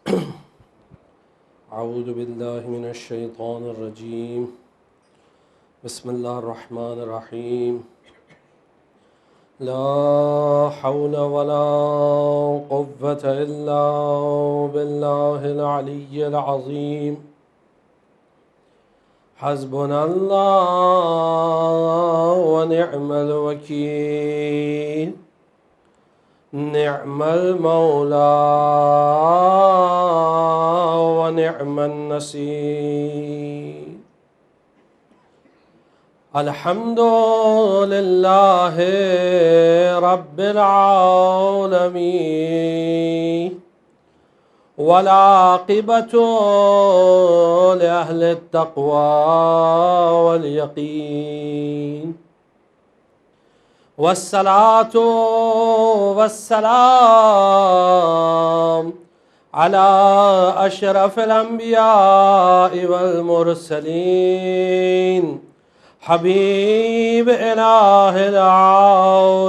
اعوذ باللہ من الشیطان الرجیم بسم اللہ الرحمن الرحیم لا حول ولا قوة الا باللہ العلی العظیم حسبنا اللہ ونعم الوکیل نعم المولا ونعم النصير الحمد لله رب العالمين والعاقبة لأهل التقوى واليقين والصلاة والسلام على أشرف الأنبياء والمرسلين حبيب إله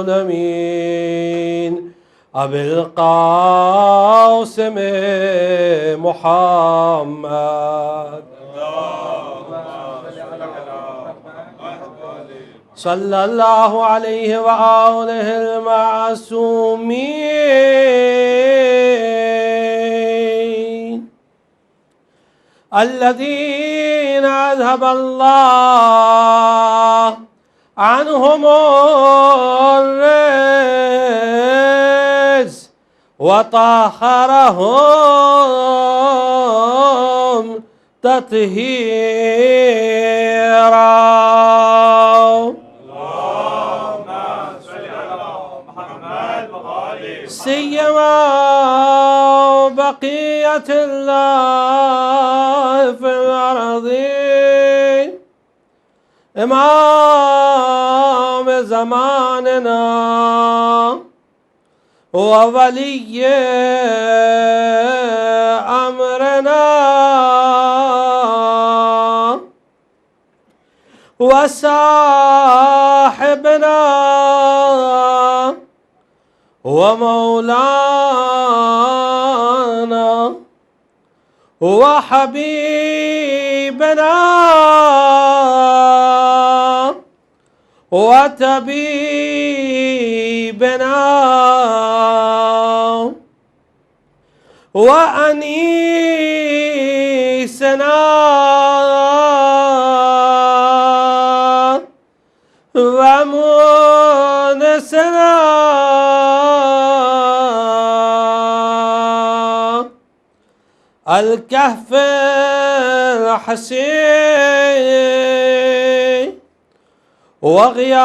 العالمين أبي القاسم محمد صلى الله عليه وآله المعصومين الذين أذهب الله عنهم الرجس وطهرهم تطهيرا سيما بقية الله في الأرض إمام زماننا وولي أمرنا وصاحبنا ومولانا وحبيبنا وطبيبنا وأنيسنا ومونسنا الكهف الحسين وغياث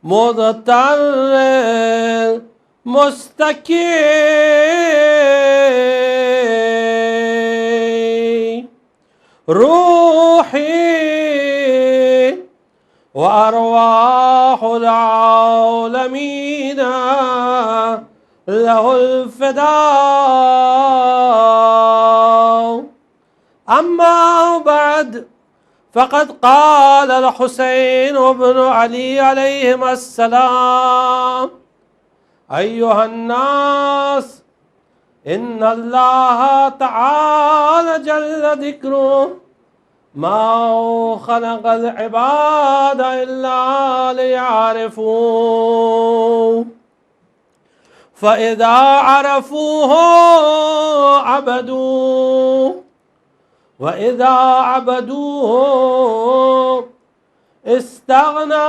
المضطر مستكين روحي وأرواح العالمين له الفداء أما بعد فقد قال الحسين بن علي عليهما السلام أيها الناس إن الله تعالى جل ذكره ما خلق العباد إلا ليعرفوه فإذا عرفوه عبدوه وإذا عبدوه استغنوا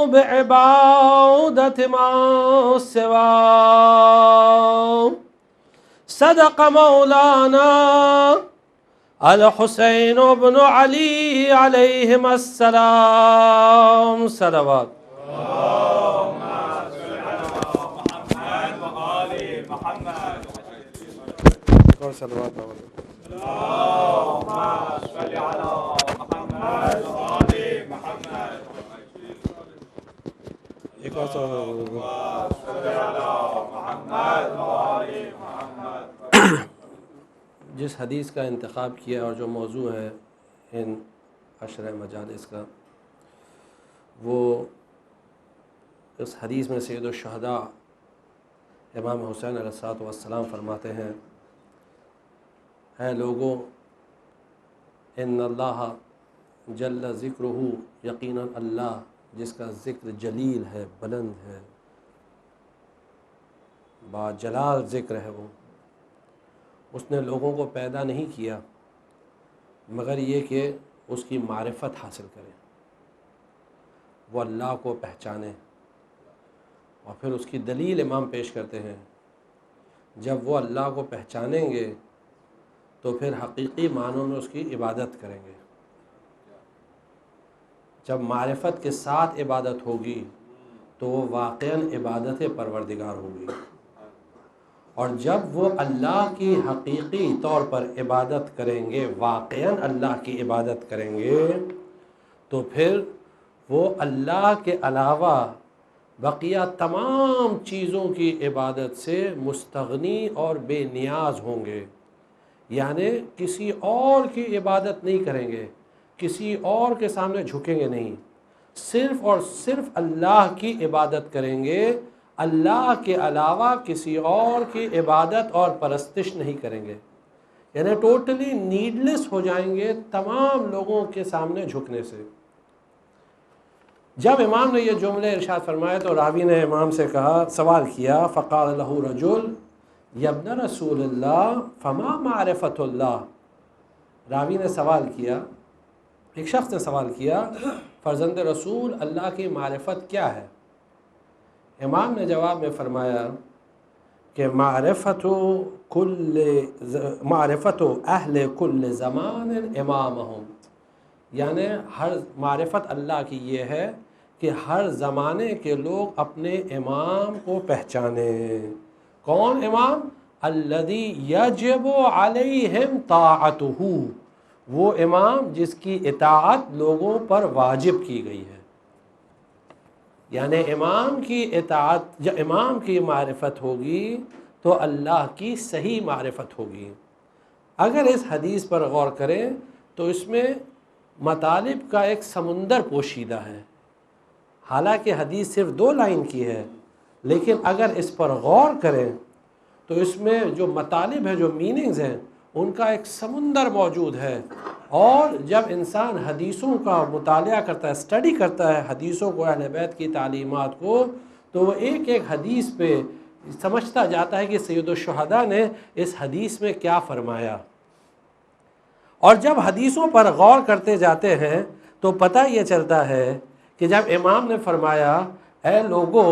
بعبادة ما سواه صدق مولانا الحسين بن علي عليهما السلام صلوات صلوات اللهم صل على محمد وآل محمد ایک اور صلی علی محمد وآل محمد جس حدیث کا انتخاب کیا اور جو موضوع ہے ان عشر مجالس کا وہ اس حدیث میں سید الشہداء امام حسین علیہ السلام فرماتے ہیں، اے لوگوں، ان اللہ جل ذکرہ، یقیناً اللہ جس کا ذکر جلیل ہے، بلند ہے، با جلال ذکر ہے، وہ اس نے لوگوں کو پیدا نہیں کیا مگر یہ کہ اس کی معرفت حاصل کریں، وہ اللہ کو پہچانے۔ اور پھر اس کی دلیل امام پیش کرتے ہیں، جب وہ اللہ کو پہچانیں گے تو پھر حقیقی معنوں میں اس کی عبادت کریں گے۔ جب معرفت کے ساتھ عبادت ہوگی تو وہ واقعاً عبادت پروردگار ہوگی، اور جب وہ اللہ کی حقیقی طور پر عبادت کریں گے، واقعاً اللہ کی عبادت کریں گے، تو پھر وہ اللہ کے علاوہ بقیہ تمام چیزوں کی عبادت سے مستغنی اور بے نیاز ہوں گے، یعنی کسی اور کی عبادت نہیں کریں گے، کسی اور کے سامنے جھکیں گے نہیں، صرف اور صرف اللہ کی عبادت کریں گے، اللہ کے علاوہ کسی اور کی عبادت اور پرستش نہیں کریں گے، یعنی ٹوٹلی نیڈلیس ہو جائیں گے تمام لوگوں کے سامنے جھکنے سے۔ جب امام نے یہ جملے ارشاد فرمائے تو راوی نے امام سے کہا، سوال کیا، فقال له رجل یا ابن رسول اللہ فما معرفت اللہ۔ راوی نے سوال کیا، ایک شخص نے سوال کیا، فرزند رسول اللہ کی معرفت کیا ہے؟ امام نے جواب میں فرمایا کہ معرفت اہل کل زمان امامہم، یعنی ہر معرفت اللہ کی یہ ہے کہ ہر زمانے کے لوگ اپنے امام کو پہچانیں۔ کون امام؟ الذی یجب علیہم طاعتہ، وہ امام جس کی اطاعت لوگوں پر واجب کی گئی ہے، یعنی امام کی اطاعت، جب امام کی معرفت ہوگی تو اللہ کی صحیح معرفت ہوگی۔ اگر اس حدیث پر غور کریں تو اس میں مطالب کا ایک سمندر پوشیدہ ہے، حالانکہ حدیث صرف 2 لائن کی ہے، لیکن اگر اس پر غور کریں تو اس میں جو مطالب ہیں، جو میننگز ہیں، ان کا ایک سمندر موجود ہے۔ اور جب انسان حدیثوں کا مطالعہ کرتا ہے، اسٹڈی کرتا ہے حدیثوں کو، اہل بیت کی تعلیمات کو، تو وہ ایک ایک حدیث پہ سمجھتا جاتا ہے کہ سید الشہداء نے اس حدیث میں کیا فرمایا۔ اور جب حدیثوں پر غور کرتے جاتے ہیں تو پتہ یہ چلتا ہے کہ جب امام نے فرمایا، اے لوگوں،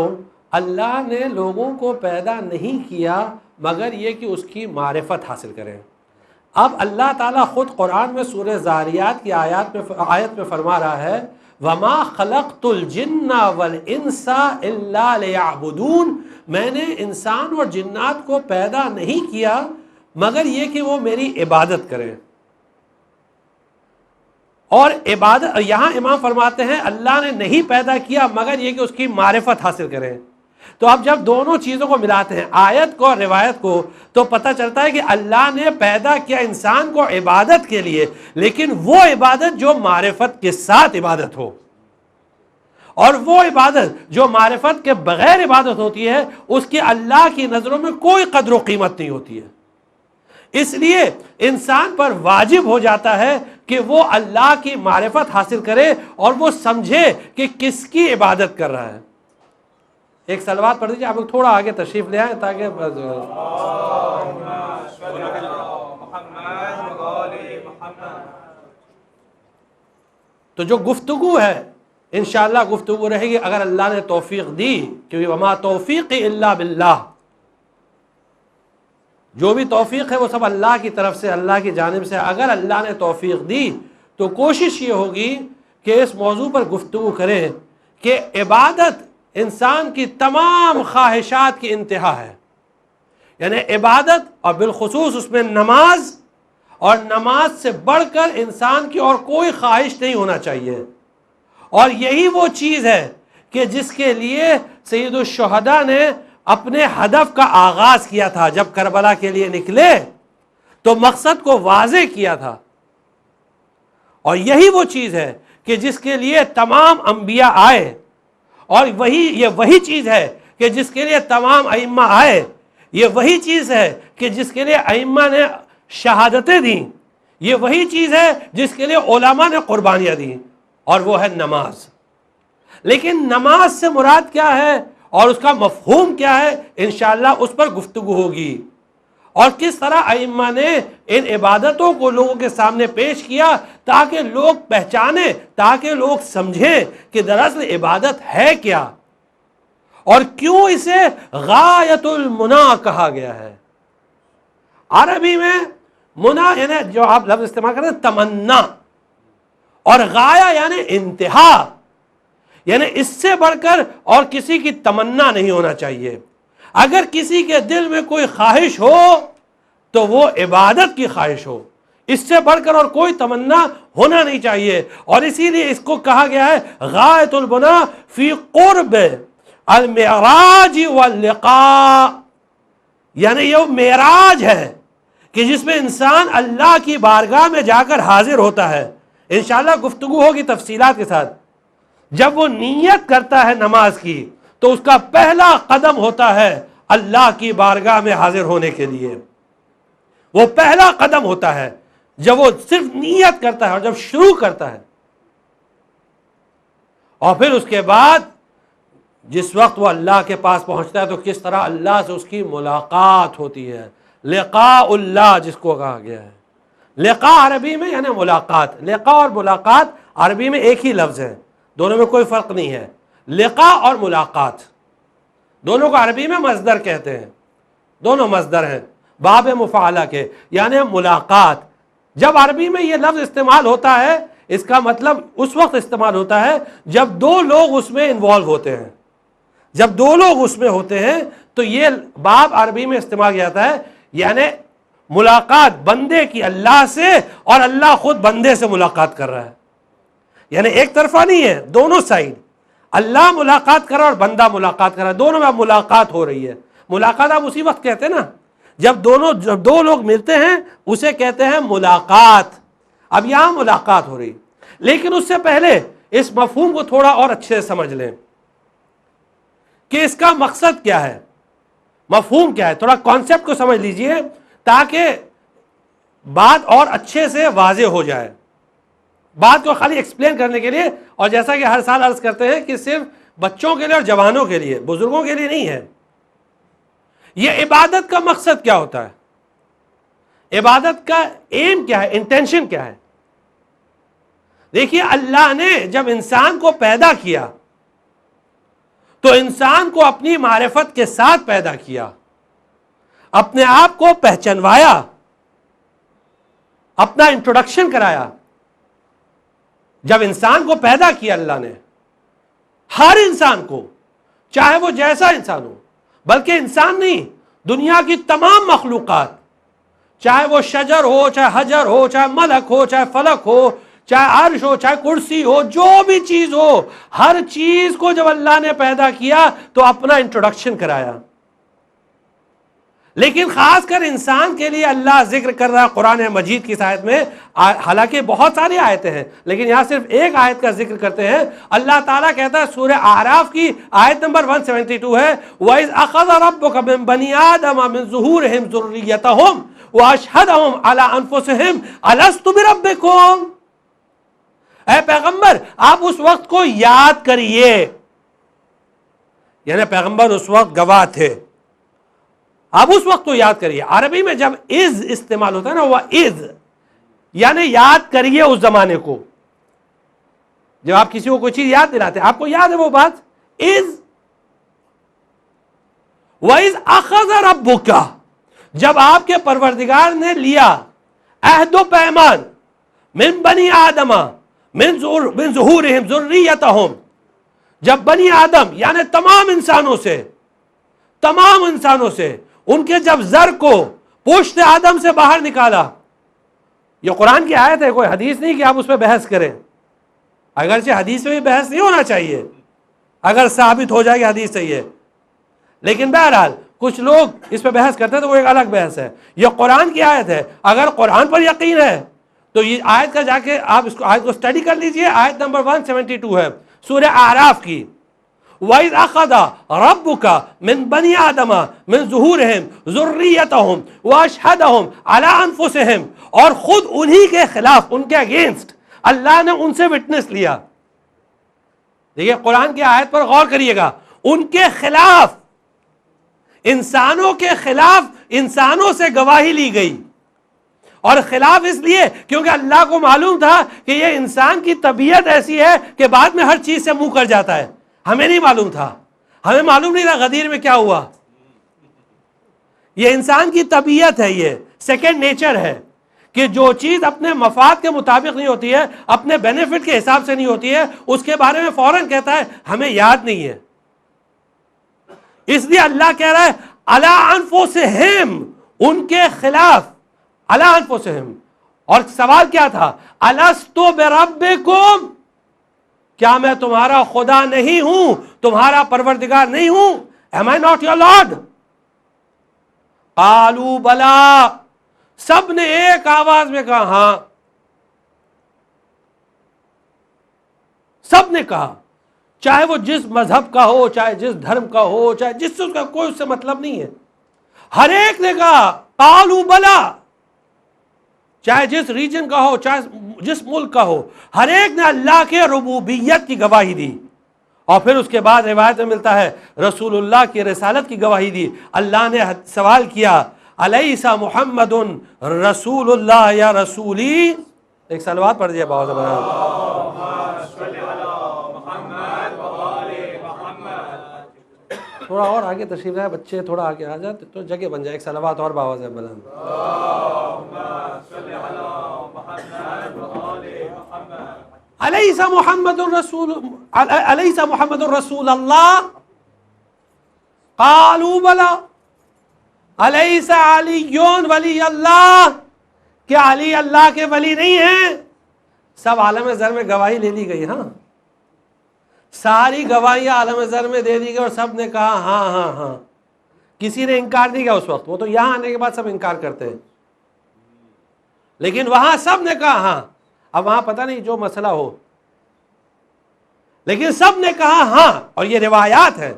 اللہ نے لوگوں کو پیدا نہیں کیا مگر یہ کہ اس کی معرفت حاصل کریں۔ اب اللہ تعالیٰ خود قرآن میں سورہ زاریات کی آیت میں فرما رہا ہے، وَمَا خَلَقْتُ الْجِنَّ وَالْإِنسَ إِلَّا لِيَعْبُدُونَ، میں نے انسان اور جنات کو پیدا نہیں کیا مگر یہ کہ وہ میری عبادت کریں۔ اور عبادت، یہاں امام فرماتے ہیں اللہ نے نہیں پیدا کیا مگر یہ کہ اس کی معرفت حاصل کریں۔ تو اب جب دونوں چیزوں کو ملاتے ہیں، آیت کو اور روایت کو، تو پتہ چلتا ہے کہ اللہ نے پیدا کیا انسان کو عبادت کے لیے، لیکن وہ عبادت جو معرفت کے ساتھ عبادت ہو، اور وہ عبادت جو معرفت کے بغیر عبادت ہوتی ہے اس کی اللہ کی نظروں میں کوئی قدر و قیمت نہیں ہوتی ہے۔ اس لیے انسان پر واجب ہو جاتا ہے کہ وہ اللہ کی معرفت حاصل کرے اور وہ سمجھے کہ کس کی عبادت کر رہا ہے۔ ایک صلوات پڑھ دیجیے، آپ لوگ تھوڑا آگے تشریف لے آئیں تاکہ تو جو گفتگو ہے انشاءاللہ گفتگو رہے گی اگر اللہ نے توفیق دی، کیونکہ وما توفیق الا باللہ، جو بھی توفیق ہے وہ سب اللہ کی طرف سے، اللہ کی جانب سے۔ اگر اللہ نے توفیق دی تو کوشش یہ ہوگی کہ اس موضوع پر گفتگو کریں کہ عبادت انسان کی تمام خواہشات کی انتہا ہے، یعنی عبادت، اور بالخصوص اس میں نماز، اور نماز سے بڑھ کر انسان کی اور کوئی خواہش نہیں ہونا چاہیے۔ اور یہی وہ چیز ہے کہ جس کے لیے سید الشہداء نے اپنے ہدف کا آغاز کیا تھا۔ جب کربلا کے لیے نکلے تو مقصد کو واضح کیا تھا، اور یہی وہ چیز ہے کہ جس کے لیے تمام انبیاء آئے، اور یہ وہی چیز ہے کہ جس کے لیے تمام ائمہ آئے، یہ وہی چیز ہے کہ جس کے لیے ائمہ نے شہادتیں دیں، یہ وہی چیز ہے جس کے لیے علماء نے قربانیاں دیں، اور وہ ہے نماز۔ لیکن نماز سے مراد کیا ہے اور اس کا مفہوم کیا ہے، انشاءاللہ اس پر گفتگو ہوگی، اور کس طرح ائمہ نے ان عبادتوں کو لوگوں کے سامنے پیش کیا تاکہ لوگ پہچانیں، تاکہ لوگ سمجھیں کہ دراصل عبادت ہے کیا، اور کیوں اسے غایت المنا کہا گیا ہے۔ عربی میں منا یعنی جو آپ لفظ استعمال کرتے ہیں تمنا، اور غایہ یعنی انتہا، یعنی اس سے بڑھ کر اور کسی کی تمنا نہیں ہونا چاہیے۔ اگر کسی کے دل میں کوئی خواہش ہو تو وہ عبادت کی خواہش ہو، اس سے بڑھ کر اور کوئی تمنا ہونا نہیں چاہیے، اور اسی لیے اس کو کہا گیا ہے غایت المنا فی قرب المعراج واللقاء، یعنی یہ معراج ہے کہ جس میں انسان اللہ کی بارگاہ میں جا کر حاضر ہوتا ہے۔ انشاءاللہ گفتگو ہوگی تفصیلات کے ساتھ۔ جب وہ نیت کرتا ہے نماز کی تو اس کا پہلا قدم ہوتا ہے اللہ کی بارگاہ میں حاضر ہونے کے لیے، وہ پہلا قدم ہوتا ہے جب وہ صرف نیت کرتا ہے اور جب شروع کرتا ہے، اور پھر اس کے بعد جس وقت وہ اللہ کے پاس پہنچتا ہے تو کس طرح اللہ سے اس کی ملاقات ہوتی ہے، لقاء اللہ جس کو کہا گیا ہے۔ لقاء عربی میں یعنی ملاقات، لقاء اور ملاقات عربی میں ایک ہی لفظ ہے، دونوں میں کوئی فرق نہیں ہے۔ لقاء اور ملاقات دونوں کو عربی میں مصدر کہتے ہیں، دونوں مصدر ہیں باب مفعلہ کے، یعنی ملاقات۔ جب عربی میں یہ لفظ استعمال ہوتا ہے اس کا مطلب اس وقت استعمال ہوتا ہے جب دو لوگ اس میں انوالو ہوتے ہیں، جب دو لوگ اس میں ہوتے ہیں تو یہ باب عربی میں استعمال کیا جاتا ہے، یعنی ملاقات بندے کی اللہ سے اور اللہ خود بندے سے ملاقات کر رہا ہے، یعنی ایک طرفہ نہیں ہے، دونوں سائڈ، اللہ ملاقات کر رہا ہے اور بندہ ملاقات کر رہا ہے، دونوں میں ملاقات ہو رہی ہے۔ ملاقات آپ اسی وقت کہتے ہیں نا جب دو لوگ ملتے ہیں، اسے کہتے ہیں ملاقات۔ اب یہاں ملاقات ہو رہی، لیکن اس سے پہلے اس مفہوم کو تھوڑا اور اچھے سے سمجھ لیں کہ اس کا مقصد کیا ہے، مفہوم کیا ہے، تھوڑا کانسیپٹ کو سمجھ لیجئے تاکہ بات اور اچھے سے واضح ہو جائے۔ بات کو خالی ایکسپلین کرنے کے لیے، اور جیسا کہ ہر سال عرض کرتے ہیں کہ صرف بچوں کے لیے اور جوانوں کے لیے، بزرگوں کے لیے نہیں ہے۔ یہ عبادت کا مقصد کیا ہوتا ہے، عبادت کا ایم کیا ہے، انٹینشن کیا ہے؟ دیکھیے اللہ نے جب انسان کو پیدا کیا تو انسان کو اپنی معرفت کے ساتھ پیدا کیا، اپنے آپ کو پہچنوایا، اپنا انٹروڈکشن کرایا۔ جب انسان کو پیدا کیا اللہ نے، ہر انسان کو، چاہے وہ جیسا انسان ہو، بلکہ انسان نہیں، دنیا کی تمام مخلوقات، چاہے وہ شجر ہو، چاہے حجر ہو، چاہے ملک ہو، چاہے فلک ہو، چاہے عرش ہو، چاہے کرسی ہو، جو بھی چیز ہو، ہر چیز کو جب اللہ نے پیدا کیا تو اپنا انٹروڈکشن کرایا۔ لیکن خاص کر انسان کے لیے اللہ ذکر کر رہا ہے قرآن مجید کی آیت میں، حالانکہ بہت ساری آیتیں ہیں لیکن یہاں صرف ایک آیت کا ذکر کرتے ہیں۔ اللہ تعالیٰ کہتا ہے سورہ اعراف کی آیت نمبر 172 ہے، وَإِذْ أَخَذَ رَبُّكَ مِن بَنِي آدَمَ مِن ظُهُورِهِمْ ذُرِّيَّتَهُمْ وَأَشْهَدَهُمْ عَلَىٰ أَنفُسِهِمْ أَلَسْتُ بِرَبِّكُمْ۔ اے پیغمبر آپ اس وقت کو یاد کریے، یعنی پیغمبر اس وقت گواہ تھے، آپ اس وقت کو یاد کریے۔ عربی میں جب از استعمال ہوتا ہے نا، وہ از یعنی یاد کریے اس زمانے کو۔ جب آپ کسی کو کوئی چیز یاد دلاتے ہیں، آپ کو یاد ہے وہ بات، از۔ وَإِذْ أَخَذَ رَبُّكَ، جب آپ کے پروردگار نے لیا عہد و پیمان، من بنی آدم من ظہورہم ذریتہم، جب بنی آدم یعنی تمام انسانوں سے ان کے جب زر کو پشت آدم سے باہر نکالا۔ یہ قرآن کی آیت ہے، کوئی حدیث نہیں کہ آپ اس پہ بحث کریں، اگرچہ حدیث میں بھی بحث نہیں ہونا چاہیے اگر ثابت ہو جائے کہ حدیث صحیح ہے، لیکن بہرحال کچھ لوگ اس پہ بحث کرتے ہیں تو وہ ایک الگ بحث ہے۔ یہ قرآن کی آیت ہے، اگر قرآن پر یقین ہے تو یہ آیت کا جا کے آپ اس کو آیت کو اسٹڈی کر لیجئے، آیت نمبر 172 ہے سورہ اعراف کی۔ وَإِذْ أَخَذَ رَبُّكَ مِنْ بَنِي آدَمَ مِنْ ظُهُورِهِمْ ذُرِّيَّتَهُمْ وَأَشْهَدَهُمْ عَلَىٰ أَنفُسِهِمْ، اور خود انہی کے خلاف، ان کے اگینسٹ اللہ نے ان سے وٹنس لیا. دیکھیے قرآن کی آیت پر غور کریے گا، ان کے خلاف، انسانوں کے خلاف انسانوں سے گواہی لی گئی. اور خلاف اس لیے کیونکہ اللہ کو معلوم تھا کہ یہ انسان کی طبیعت ایسی ہے کہ بعد میں ہر چیز سے منہ کر جاتا ہے. ہمیں نہیں معلوم تھا، ہمیں معلوم نہیں تھا غدیر میں کیا ہوا. یہ انسان کی طبیعت ہے، یہ سیکنڈ نیچر ہے کہ جو چیز اپنے مفاد کے مطابق نہیں ہوتی ہے، اپنے بینیفٹ کے حساب سے نہیں ہوتی ہے، اس کے بارے میں فوراً کہتا ہے ہمیں یاد نہیں ہے. اس لیے اللہ کہہ رہا ہے علی انفسہم، ان کے خلاف، علی انفسہم. اور سوال کیا تھا؟ الست بربکم، کیا میں تمہارا خدا نہیں ہوں، تمہارا پروردگار نہیں ہوں؟ Am I not your Lord؟ قالوا بلا، سب نے ایک آواز میں کہا ہاں. سب نے کہا، چاہے وہ جس مذہب کا ہو، چاہے جس دھرم کا ہو، چاہے جس سے اس کا کوئی اس سے مطلب نہیں ہے، ہر ایک نے کہا قالوا بلا. چاہے جس ریجن کا ہو، چاہے جس ملک کا ہو، ہر ایک نے اللہ کے ربوبیت کی گواہی دی. اور پھر اس کے بعد روایت میں ملتا ہے رسول اللہ کی رسالت کی گواہی دی. اللہ نے سوال کیا الیس محمد رسول اللہ یا رسولی؟ ایک صلوات پڑھ دیجیے بہت تھوڑا اور آگے تشریف لائے بچے، تھوڑا آگے آ جاتے تو جگہ بن جائے. ایک صلوات اور باواز ہے بلند. الیس محمد رسول اللہ؟ قالوا بلا. الیس علی ولی اللہ؟ کیا علی اللہ کے ولی نہیں ہیں؟ سب عالم زر میں گواہی لے لی گئی. ہاں، ساری گواہیاں عالم زر میں دے دی گئی اور سب نے کہا ہاں ہاں ہاں. کسی نے انکار نہیں کیا اس وقت. وہ تو یہاں آنے کے بعد سب انکار کرتے ہیں، لیکن وہاں سب نے کہا ہاں. اب وہاں پتہ نہیں جو مسئلہ ہو، لیکن سب نے کہا ہاں. اور یہ روایات ہیں،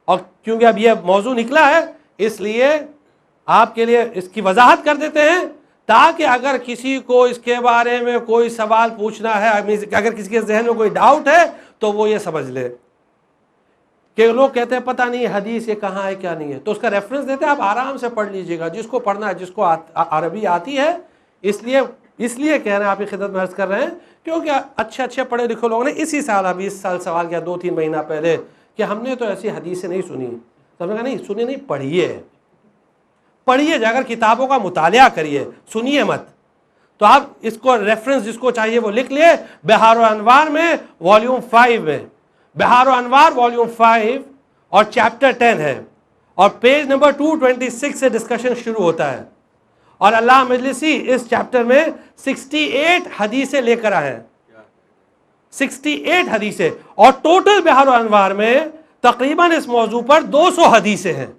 اور کیونکہ اب یہ موضوع نکلا ہے اس لیے آپ کے لیے اس کی وضاحت کر دیتے ہیں، تاکہ اگر کسی کو اس کے بارے میں کوئی سوال پوچھنا ہے، اگر کسی کے ذہن میں کوئی ڈاؤٹ ہے تو وہ یہ سمجھ لے کہ لوگ کہتے ہیں پتہ نہیں حدیث یہ کہاں ہے کیا نہیں ہے، تو اس کا ریفرنس دیتے ہیں، آپ آرام سے پڑھ لیجئے گا. جس کو پڑھنا ہے، جس کو عربی آتی ہے، اس لیے کہہ رہے ہیں، آپ کی خدمت میں عرض کر رہے ہیں کیونکہ اچھے پڑھے لکھے لوگوں نے اسی سال ابھی اس سال سوال کیا 2-3 مہینہ پہلے کہ ہم نے تو ایسی حدیثیں نہیں سنی. تو ہم نے کہا نہیں سنی نہیں، پڑھیے جا کر کتابوں کا مطالعہ کریے، سنیے مت. تو آپ اس کو ریفرنس جس کو چاہیے وہ لکھ لیے. بہار و انوار میں والیوم 5 میں، بہار و انوار والیوم 5 اور چیپٹر 10 ہے، اور پیج نمبر 226 سے ڈسکشن شروع ہوتا ہے. اور علامہ مجلسی اس چیپٹر میں 68 حدیثیں لے کر آئے ہیں، 68 حدیثیں. اور ٹوٹل بہار و انوار میں تقریباً اس موضوع پر 200 حدیثیں ہیں.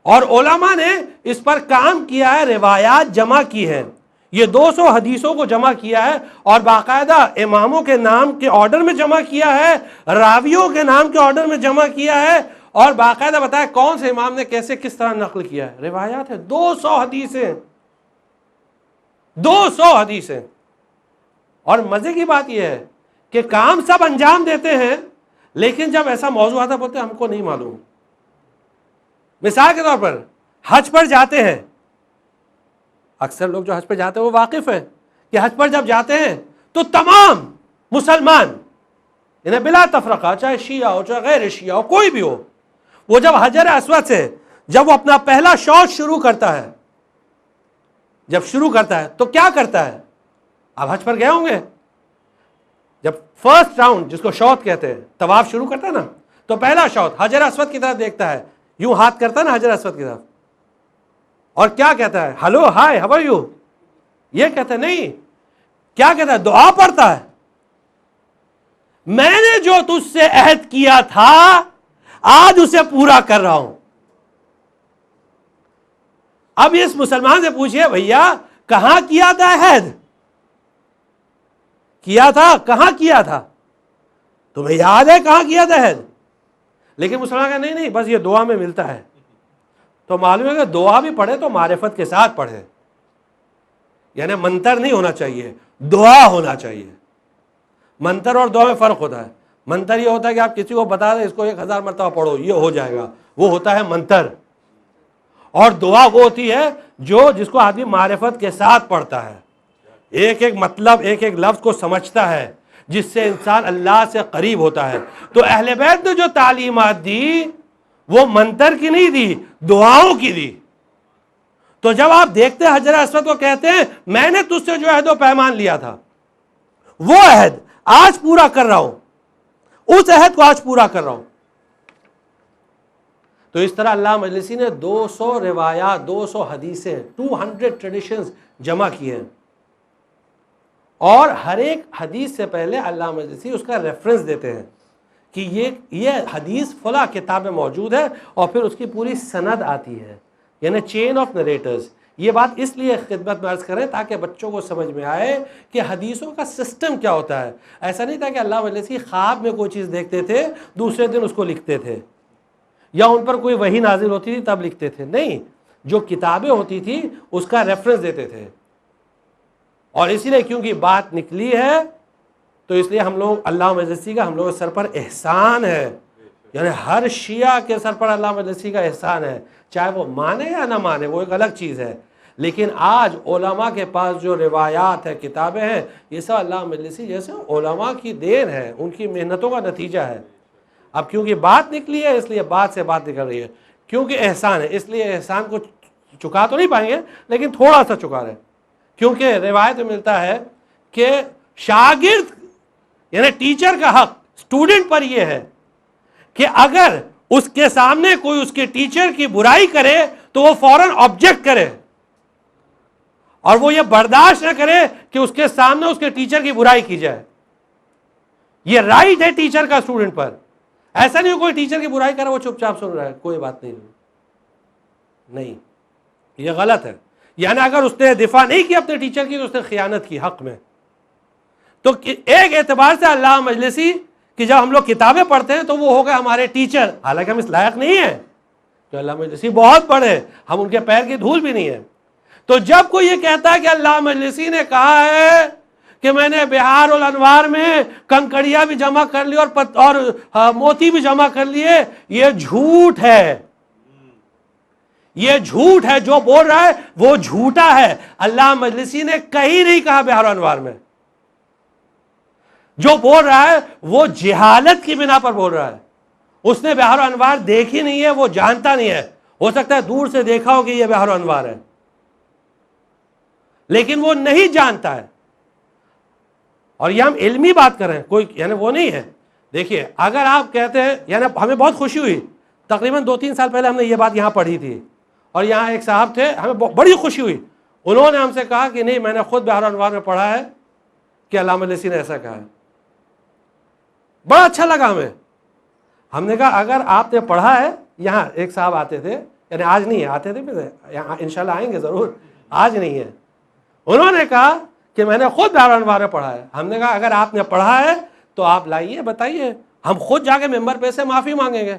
اور علماء نے اس پر کام کیا ہے، روایات جمع کی ہیں. یہ 200 حدیثوں کو جمع کیا ہے اور باقاعدہ اماموں کے نام کے آرڈر میں جمع کیا ہے، راویوں کے نام کے آرڈر میں جمع کیا ہے، اور باقاعدہ بتایا کون سے امام نے کیسے کس طرح نقل کیا ہے. روایات ہے 200 حدیثیں، 200 حدیثیں. اور مزے کی بات یہ ہے کہ کام سب انجام دیتے ہیں، لیکن جب ایسا موضوع آتا بولتے ہم کو نہیں معلوم. مثال کے طور پر حج پر جاتے ہیں، اکثر لوگ جو حج پر جاتے ہیں وہ واقف ہیں کہ حج پر جب جاتے ہیں تو تمام مسلمان انہیں بلا تفرقہ، چاہے شیعہ ہو چاہے غیر شیعہ ہو کوئی بھی ہو، وہ جب حجر اسود سے جب وہ اپنا پہلا شوط شروع کرتا ہے، جب شروع کرتا ہے تو کیا کرتا ہے؟ آپ حج پر گئے ہوں گے، جب فرسٹ راؤنڈ جس کو شوط کہتے ہیں طواف شروع کرتا ہے نا، تو پہلا شوط حجر اسود کی طرف دیکھتا ہے، یوں ہاتھ کرتا ہے نا حجر اسود کی طرف، اور کیا کہتا ہے؟ Hello hi how are you. یہ کہتا ہے نہیں، کیا کہتا ہے؟ دعا پڑھتا ہے، میں نے جو تجھ سے عہد کیا تھا آج اسے پورا کر رہا ہوں. اب اس مسلمان سے پوچھئے بھیا کہاں کیا تھا عہد؟ کیا تھا کہاں کیا تھا؟ تمہیں یاد ہے کہاں کیا تھا عہد؟ لیکن مسلمان کہا نہیں بس یہ دعا میں ملتا ہے. تو معلوم ہے کہ دعا بھی پڑھے تو معرفت کے ساتھ پڑھے، یعنی منتر نہیں ہونا چاہیے، دعا ہونا چاہیے. منتر اور دعا میں فرق ہوتا ہے. منتر یہ ہوتا ہے کہ آپ کسی کو بتا دیں اس کو 1000 مرتبہ پڑھو یہ ہو جائے گا، وہ ہوتا ہے منتر. اور دعا وہ ہوتی ہے جس کو آدمی معرفت کے ساتھ پڑھتا ہے، ایک ایک مطلب ایک ایک لفظ کو سمجھتا ہے، جس سے انسان اللہ سے قریب ہوتا ہے. تو اہل بیت نے جو تعلیمات دی وہ منتر کی نہیں دی، دعاؤں کی دی. تو جب آپ دیکھتے ہیں حجر اسود کو کہتے ہیں میں نے تجھ سے جو عہد و پیمان لیا تھا وہ عہد آج پورا کر رہا ہوں، اس عہد کو آج پورا کر رہا ہوں. تو اس طرح علامہ مجلسی نے 200 روایات، 200 حدیثیں، 200 ٹریڈیشنز جمع کیے ہیں. اور ہر ایک حدیث سے پہلے علامہ مجلسی اس کا ریفرنس دیتے ہیں کہ یہ حدیث فلاں کتاب میں موجود ہے، اور پھر اس کی پوری سند آتی ہے، یعنی چین آف نریٹرز. یہ بات اس لیے خدمت میں عرض کریں تاکہ بچوں کو سمجھ میں آئے کہ حدیثوں کا سسٹم کیا ہوتا ہے. ایسا نہیں تھا کہ علامہ مجلسی خواب میں کوئی چیز دیکھتے تھے دوسرے دن اس کو لکھتے تھے، یا ان پر کوئی وحی نازل ہوتی تھی تب لکھتے تھے. نہیں، جو کتابیں ہوتی تھی اس کا ریفرنس دیتے تھے. اور اسی لیے کیونکہ بات نکلی ہے تو اس لیے ہم لوگ علامہ مجلسی کا ہم لوگوں کے سر پر احسان ہے، یعنی ہر شیعہ کے سر پر علامہ مجلسی کا احسان ہے، چاہے وہ مانے یا نہ مانے وہ ایک الگ چیز ہے. لیکن آج علماء کے پاس جو روایات ہیں، کتابیں ہیں، یہ سب علامہ مجلسی جیسے علماء کی دین ہے، ان کی محنتوں کا نتیجہ ہے. اب کیونکہ بات نکلی ہے اس لیے بات سے بات نکل رہی ہے، کیونکہ احسان ہے اس لیے احسان کو چکا تو نہیں پائیں گے لیکن تھوڑا سا چکا رہے. کیونکہ روایت میں ملتا ہے کہ شاگرد یعنی ٹیچر کا حق اسٹوڈنٹ پر یہ ہے کہ اگر اس کے سامنے کوئی اس کے ٹیچر کی برائی کرے تو وہ فوراً آبجیکٹ کرے، اور وہ یہ برداشت نہ کرے کہ اس کے سامنے اس کے ٹیچر کی برائی کی جائے. یہ رائٹ ہے ٹیچر کا اسٹوڈنٹ پر. ایسا نہیں کوئی ٹیچر کی برائی کرے وہ چپ چاپ سن رہا ہے کوئی بات نہیں، یہ غلط ہے. یعنی اگر اس نے دفاع نہیں کی اپنے ٹیچر کی تو اس نے خیانت کی حق میں. تو ایک اعتبار سے علامہ مجلسی کہ جب ہم لوگ کتابیں پڑھتے ہیں تو وہ ہو گئے ہمارے ٹیچر، حالانکہ ہم اس لائق نہیں ہیں. تو علامہ مجلسی بہت بڑے، ہم ان کے پیر کی دھول بھی نہیں ہے. تو جب کوئی یہ کہتا ہے کہ علامہ مجلسی نے کہا ہے کہ میں نے بہار الانوار میں کنکڑیاں بھی جمع کر لی اور موتی بھی جمع کر لیے، یہ جھوٹ ہے. یہ جھوٹ ہے، جو بول رہا ہے وہ جھوٹا ہے. علامہ مجلسی نے کہیں نہیں کہا بہار الانوار میں. جو بول رہا ہے وہ جہالت کی بنا پر بول رہا ہے. اس نے بہار الانوار دیکھی نہیں ہے، وہ جانتا نہیں ہے. ہو سکتا ہے دور سے دیکھا ہو کہ یہ بہار الانوار ہے لیکن وہ نہیں جانتا ہے. اور یہ ہم علمی بات کر رہے ہیں، کوئی یعنی وہ نہیں ہے. دیکھیے اگر آپ کہتے ہیں، یعنی ہمیں بہت خوشی ہوئی، تقریباً 2-3 سال پہلے ہم نے یہ بات یہاں پڑھی تھی اور یہاں ایک صاحب تھے، ہمیں بڑی خوشی ہوئی. انہوں نے ہم سے کہا کہ نہیں میں نے خود بہار الانوار میں پڑھا ہے کہ علامہ مجلسی نے ایسا کہا ہے. بڑا اچھا لگا ہمیں. ہم نے کہا اگر آپ نے پڑھا ہے، یہاں ایک صاحب آتے تھے، یعنی آج نہیں ہے، آتے تھے یہاں انشاءاللہ آئیں گے ضرور، آج نہیں ہے. انہوں نے کہا کہ میں نے خود بہار الانوار میں پڑھا ہے. ہم نے کہا اگر آپ نے پڑھا ہے تو آپ لائیے بتائیے، ہم خود جا کے ممبر پہ سے معافی مانگیں گے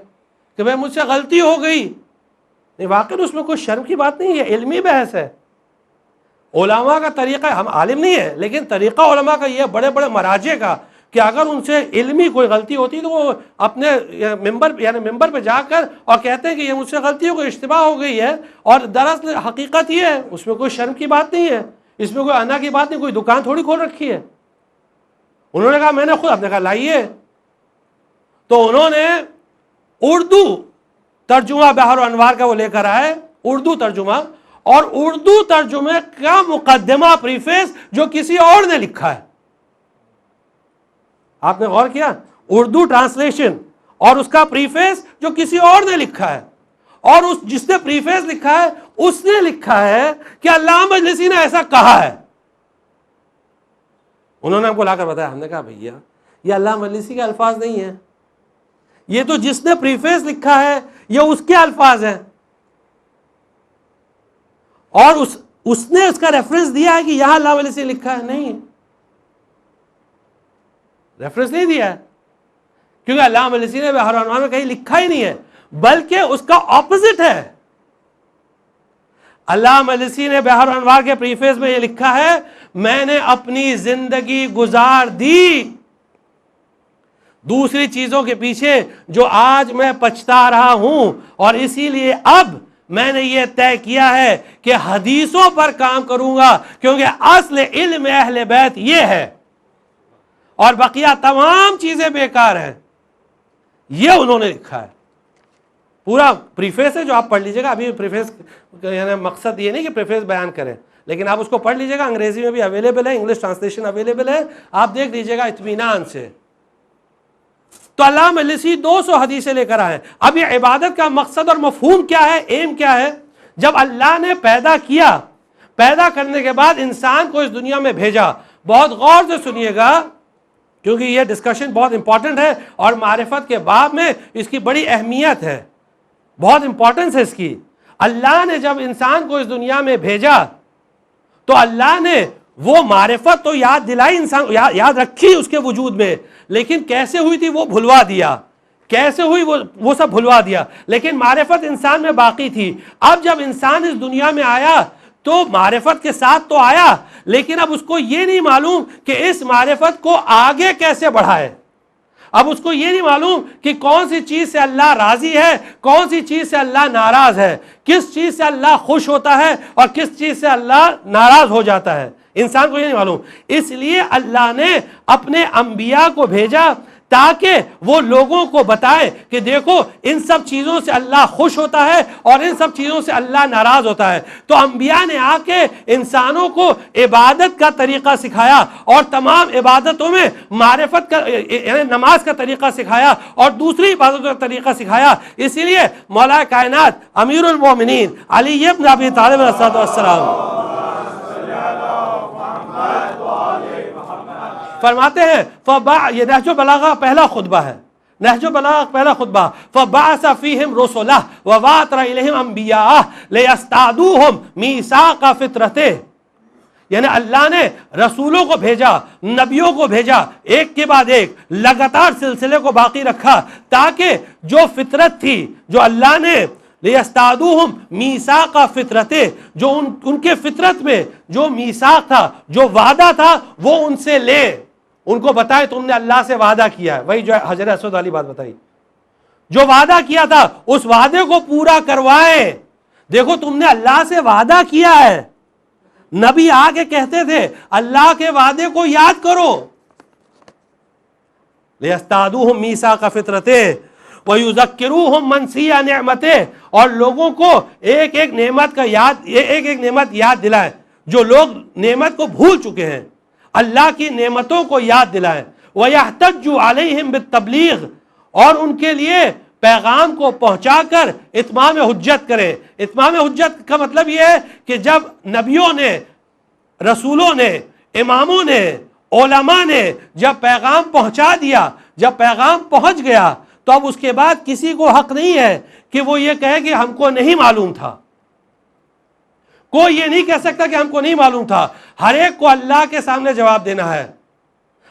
کہ بھائی مجھ سے غلطی ہو گئی. نہیں واقعی اس میں کوئی شرم کی بات نہیں ہے، علمی بحث ہے. علماء کا طریقہ، ہم عالم نہیں ہے لیکن طریقہ علماء کا یہ بڑے بڑے مراجع کا کہ اگر ان سے علمی کوئی غلطی ہوتی تو وہ اپنے ممبر پہ جا کر اور کہتے ہیں کہ یہ مجھ سے غلطی ہو گئی، اشتباہ ہو گئی ہے، اور دراصل حقیقت یہ ہے. اس میں کوئی شرم کی بات نہیں ہے، اس میں کوئی انا کی بات نہیں، کوئی دکان تھوڑی کھول رکھی ہے. انہوں نے کہا میں نے خود، آپ نے کہا لائیے. تو انہوں نے اردو ترجمہ بہار الانوار کا وہ لے کر آئے، اردو ترجمہ، اور اردو ترجمے کا مقدمہ پریفیس جو کسی اور نے لکھا ہے. آپ نے غور کیا؟ اردو ٹرانسلیشن اور اس کا پریفیس جو کسی اور نے لکھا ہے، اور جس نے پریفیس لکھا ہے اس نے لکھا ہے کہ علامہ مجلسی نے ایسا کہا ہے. انہوں نے ہم کو لا کر بتایا. ہم نے کہا بھیا یہ علامہ مجلسی کے الفاظ نہیں ہیں، یہ تو جس نے پریفیس لکھا ہے یہ اس کے الفاظ ہیں، اور اس نے اس کا ریفرنس دیا ہے کہ یہاں علامہ مجلسی نے لکھا ہے. نہیں، ریفرنس نہیں دیا ہے. کیونکہ علامہ مجلسی نے بحر الانوار میں کہیں لکھا ہی نہیں ہے، بلکہ اس کا اپوزٹ ہے۔ علامہ مجلسی نے بحر الانوار کے پریفیس میں یہ لکھا ہے، میں نے اپنی زندگی گزار دی دوسری چیزوں کے پیچھے جو آج میں پچھتا رہا ہوں، اور اسی لیے اب میں نے یہ طے کیا ہے کہ حدیثوں پر کام کروں گا، کیونکہ اصل علم اہل بیت یہ ہے، اور بقیہ تمام چیزیں بیکار ہیں۔ یہ انہوں نے لکھا ہے، پورا پریفیس ہے جو آپ پڑھ لیجئے گا۔ ابھی پریفیس یعنی مقصد یہ نہیں کہ پریفیس بیان کریں، لیکن آپ اس کو پڑھ لیجئے گا، انگریزی میں بھی اویلیبل ہے، انگلش ٹرانسلیشن اویلیبل ہے، آپ دیکھ لیجئے گا اطمینان سے۔ تو علامہ مجلسی 200 حدیثیں لے کر آئے۔ اب یہ عبادت کا مقصد اور مفہوم کیا ہے، ایم کیا ہے؟ جب اللہ نے پیدا کیا، پیدا کرنے کے بعد انسان کو اس دنیا میں بھیجا، بہت غور سے سنیے گا کیونکہ یہ ڈسکشن بہت امپورٹنٹ ہے، اور معرفت کے باب میں اس کی بڑی اہمیت ہے، بہت امپورٹنس ہے اس کی۔ اللہ نے جب انسان کو اس دنیا میں بھیجا تو اللہ نے وہ معرفت تو یاد دلائی، انسان یاد رکھی اس کے وجود میں، لیکن کیسے ہوئی تھی وہ بھلوا دیا، کیسے ہوئی وہ سب بھلوا دیا، لیکن معرفت انسان میں باقی تھی۔ اب جب انسان اس دنیا میں آیا تو معرفت کے ساتھ تو آیا، لیکن اب اس کو یہ نہیں معلوم کہ اس معرفت کو آگے کیسے بڑھائے۔ اب اس کو یہ نہیں معلوم کہ کون سی چیز سے اللہ راضی ہے، کون سی چیز سے اللہ ناراض ہے، کس چیز سے اللہ خوش ہوتا ہے اور کس چیز سے اللہ ناراض ہو جاتا ہے، انسان کو یہ نہیں معلوم۔ اس لیے اللہ نے اپنے انبیاء کو بھیجا تاکہ وہ لوگوں کو بتائے کہ دیکھو ان سب چیزوں سے اللہ خوش ہوتا ہے اور ان سب چیزوں سے اللہ ناراض ہوتا ہے۔ تو انبیاء نے آ کے انسانوں کو عبادت کا طریقہ سکھایا، اور تمام عبادتوں میں معرفت کا یعنی نماز کا طریقہ سکھایا اور دوسری عبادتوں کا طریقہ سکھایا۔ اسی لیے مولا کائنات امیر المومنین علی ابن ابی طالب علیہ السلام فرماتے ہیں یہ نہج البلاغہ پہلا خطبہ ہے، نہج البلاغہ پہلا خطبہ، فبعث فیہم رسلہ وواتر الیہم انبیاء لیستعدوہم میثاق فطرتہ، یعنی اللہ نے رسولوں کو بھیجا، نبیوں کو بھیجا، ایک کے بعد ایک لگاتار سلسلے کو باقی رکھا، تاکہ جو فطرت تھی، جو اللہ نے لیستعدوہم میثاق فطرتہ، جو ان کے فطرت میں جو میثاق تھا، جو وعدہ تھا، وہ ان سے لے، ان کو بتائے تم نے اللہ سے وعدہ کیا ہے، وہی جو حجر اسود والی بات بتائی، جو وعدہ کیا تھا اس وعدے کو پورا کروائے۔ دیکھو تم نے اللہ سے وعدہ کیا ہے، نبی آگے کہتے تھے اللہ کے وعدے کو یاد کرو، لیستعدوہم میثاق فطرتہ وَيُذَكِّرُوهُمْ مَنْسِيَ نِعْمَتِهِ، اور لوگوں کو ایک ایک نعمت یاد دلائیں، جو لوگ نعمت کو بھول چکے ہیں اللہ کی نعمتوں کو یاد دلائیں۔ وَيَحْتَجُّ عَلَيْهِمْ بِالتَّبْلِيغِ، اور ان کے لیے پیغام کو پہنچا کر اتمام حجت کریں۔ اتمام حجت کا مطلب یہ ہے کہ جب نبیوں نے، رسولوں نے، اماموں نے، علماء نے جب پیغام پہنچا دیا، جب پیغام پہنچ گیا، تو اب اس کے بعد کسی کو حق نہیں ہے کہ وہ یہ کہے کہ ہم کو نہیں معلوم تھا۔ کوئی یہ نہیں کہہ سکتا کہ ہم کو نہیں معلوم تھا، ہر ایک کو اللہ کے سامنے جواب دینا ہے۔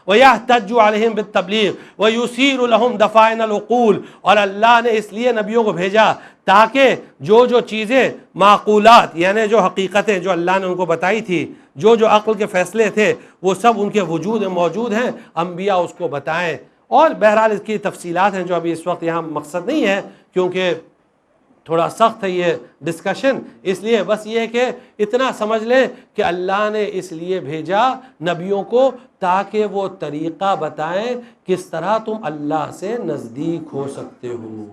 وَيَحْتَجُّ عَلَيْهِمْ بِالتَّبْلِيغِ وَيُثِيرُ لَهُمْ دَفَائِنَ الْعُقُولِ، اور اللہ نے اس لیے نبیوں کو بھیجا تاکہ جو چیزیں معقولات یعنی جو حقیقتیں جو اللہ نے ان کو بتائی تھی، جو عقل کے فیصلے تھے، وہ سب ان کے وجود میں موجود ہیں، انبیاء اس کو بتائیں۔ اور بہرحال اس کی تفصیلات ہیں جو ابھی اس وقت یہاں مقصد نہیں ہے، کیونکہ تھوڑا سخت ہے یہ ڈسکشن، اس لیے بس یہ کہ اتنا سمجھ لیں کہ اللہ نے اس لیے بھیجا نبیوں کو تاکہ وہ طریقہ بتائیں کس طرح تم اللہ سے نزدیک ہو سکتے ہو،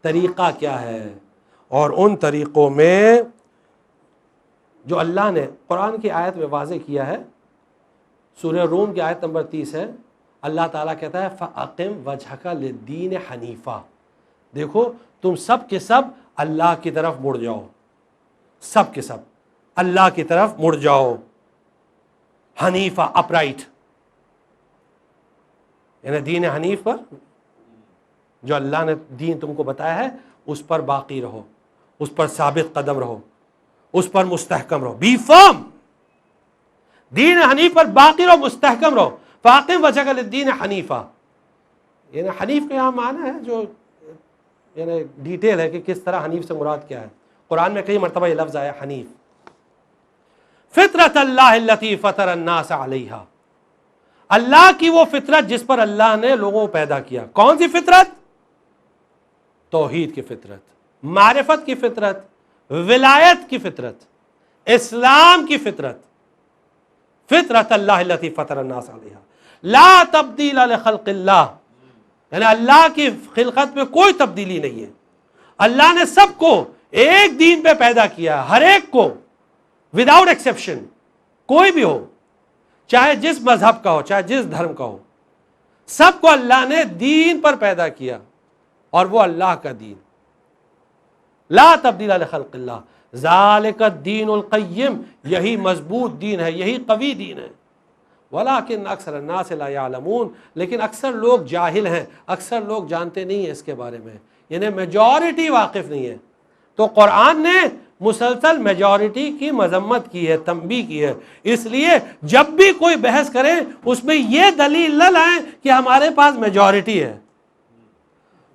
طریقہ کیا ہے۔ اور ان طریقوں میں جو اللہ نے قرآن کی آیت میں واضح کیا ہے، سورہ روم کی آیت نمبر 30 ہے، اللہ تعالیٰ کہتا ہے فَأَقِمْ وَجْهَكَ لِلدِّينِ حَنِيفًا، دیکھو تم سب کے سب اللہ کی طرف مڑ جاؤ، سب کے سب اللہ کی طرف مڑ جاؤ، حنیفہ اپرائٹ، یعنی دین حنیف پر جو اللہ نے دین تم کو بتایا ہے اس پر باقی رہو، اس پر ثابت قدم رہو، اس پر مستحکم رہو، بی فرم، دین حنیف پر باقی رہو، مستحکم رہو۔ فاقم وجهك للدین حنیفہ، یعنی حنیف کا یہاں معنی ہے جو یعنی ڈیٹیل ہے کہ کس طرح حنیف سے مراد کیا ہے. قرآن میں کئی مرتبہ یہ لفظ آیا حنیف. فطرت اللہ التی فطر الناس علیہا، اللہ کی وہ فطرت جس پر اللہ نے لوگوں کو پیدا کیا. کون سی فطرت؟ توحید کی فطرت، معرفت کی فطرت، ولایت کی فطرت، اسلام کی فطرت. فطرت اللہ التی فطر الناس علیہا لا تبدیل لخلق اللہ، یعنی اللہ کی خلقت میں کوئی تبدیلی نہیں ہے. اللہ نے سب کو ایک دین پہ پیدا کیا، ہر ایک کو وداؤٹ ایکسیپشن، کوئی بھی ہو، چاہے جس مذہب کا ہو، چاہے جس دھرم کا ہو، سب کو اللہ نے دین پر پیدا کیا، اور وہ اللہ کا دین. لا تبدیل لخلق اللہ ذالک الدین القیم، یہی مضبوط دین ہے، یہی قوی دین ہے. ولیکن اکثر الناس لا یعلمون، لیکن اکثر لوگ جاہل ہیں، اکثر لوگ جانتے نہیں ہیں اس کے بارے میں، یعنی میجورٹی واقف نہیں ہے. تو قرآن نے مسلسل میجورٹی کی مذمت کی ہے، تنبیہ کی ہے. اس لیے جب بھی کوئی بحث کرے اس میں یہ دلیل نہ لائیں کہ ہمارے پاس میجورٹی ہے.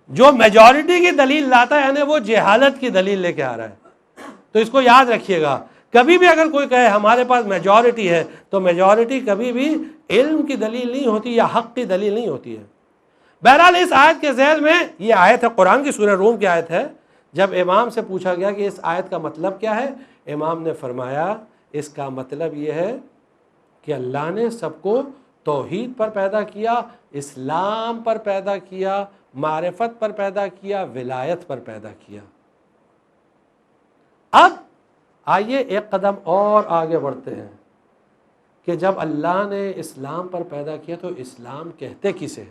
جو میجورٹی کی دلیل لاتا ہے یعنی وہ جہالت کی دلیل لے کے آ رہا ہے. تو اس کو یاد رکھیے گا، کبھی بھی اگر کوئی کہے ہمارے پاس میجورٹی ہے تو میجورٹی کبھی بھی علم کی دلیل نہیں ہوتی یا حق کی دلیل نہیں ہوتی ہے. بہرحال اس آیت کے ذیل میں، یہ آیت ہے قرآن کی سورہ روم کی آیت ہے. جب امام سے پوچھا گیا کہ اس آیت کا مطلب کیا ہے، امام نے فرمایا اس کا مطلب یہ ہے کہ اللہ نے سب کو توحید پر پیدا کیا، اسلام پر پیدا کیا، معرفت پر پیدا کیا، ولایت پر پیدا کیا. اب آئیے ایک قدم اور آگے بڑھتے ہیں کہ جب اللہ نے اسلام پر پیدا کیا تو اسلام کہتے کسے؟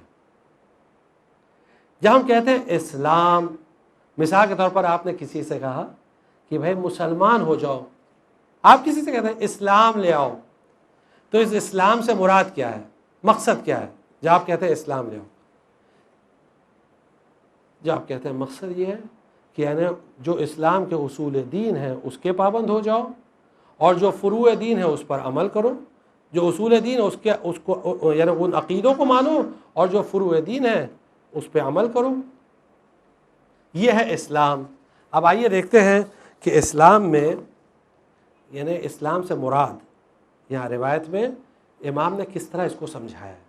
جب ہم کہتے ہیں اسلام، مثال کے طور پر آپ نے کسی سے کہا کہ بھائی مسلمان ہو جاؤ، آپ کسی سے کہتے ہیں اسلام لے آؤ، تو اس اسلام سے مراد کیا ہے، مقصد کیا ہے جب آپ کہتے ہیں اسلام لے آؤ؟ جب آپ کہتے ہیں مقصد یہ ہے کہ یعنی جو اسلام کے اصول دین ہیں اس کے پابند ہو جاؤ، اور جو فروع دین ہے اس پر عمل کرو. جو اصول دین ہے اس کو یعنی ان عقیدوں کو مانو، اور جو فروع دین ہے اس پہ عمل کرو. یہ ہے اسلام. اب آئیے دیکھتے ہیں کہ اسلام میں یعنی اسلام سے مراد یہاں روایت میں امام نے کس طرح اس کو سمجھایا ہے.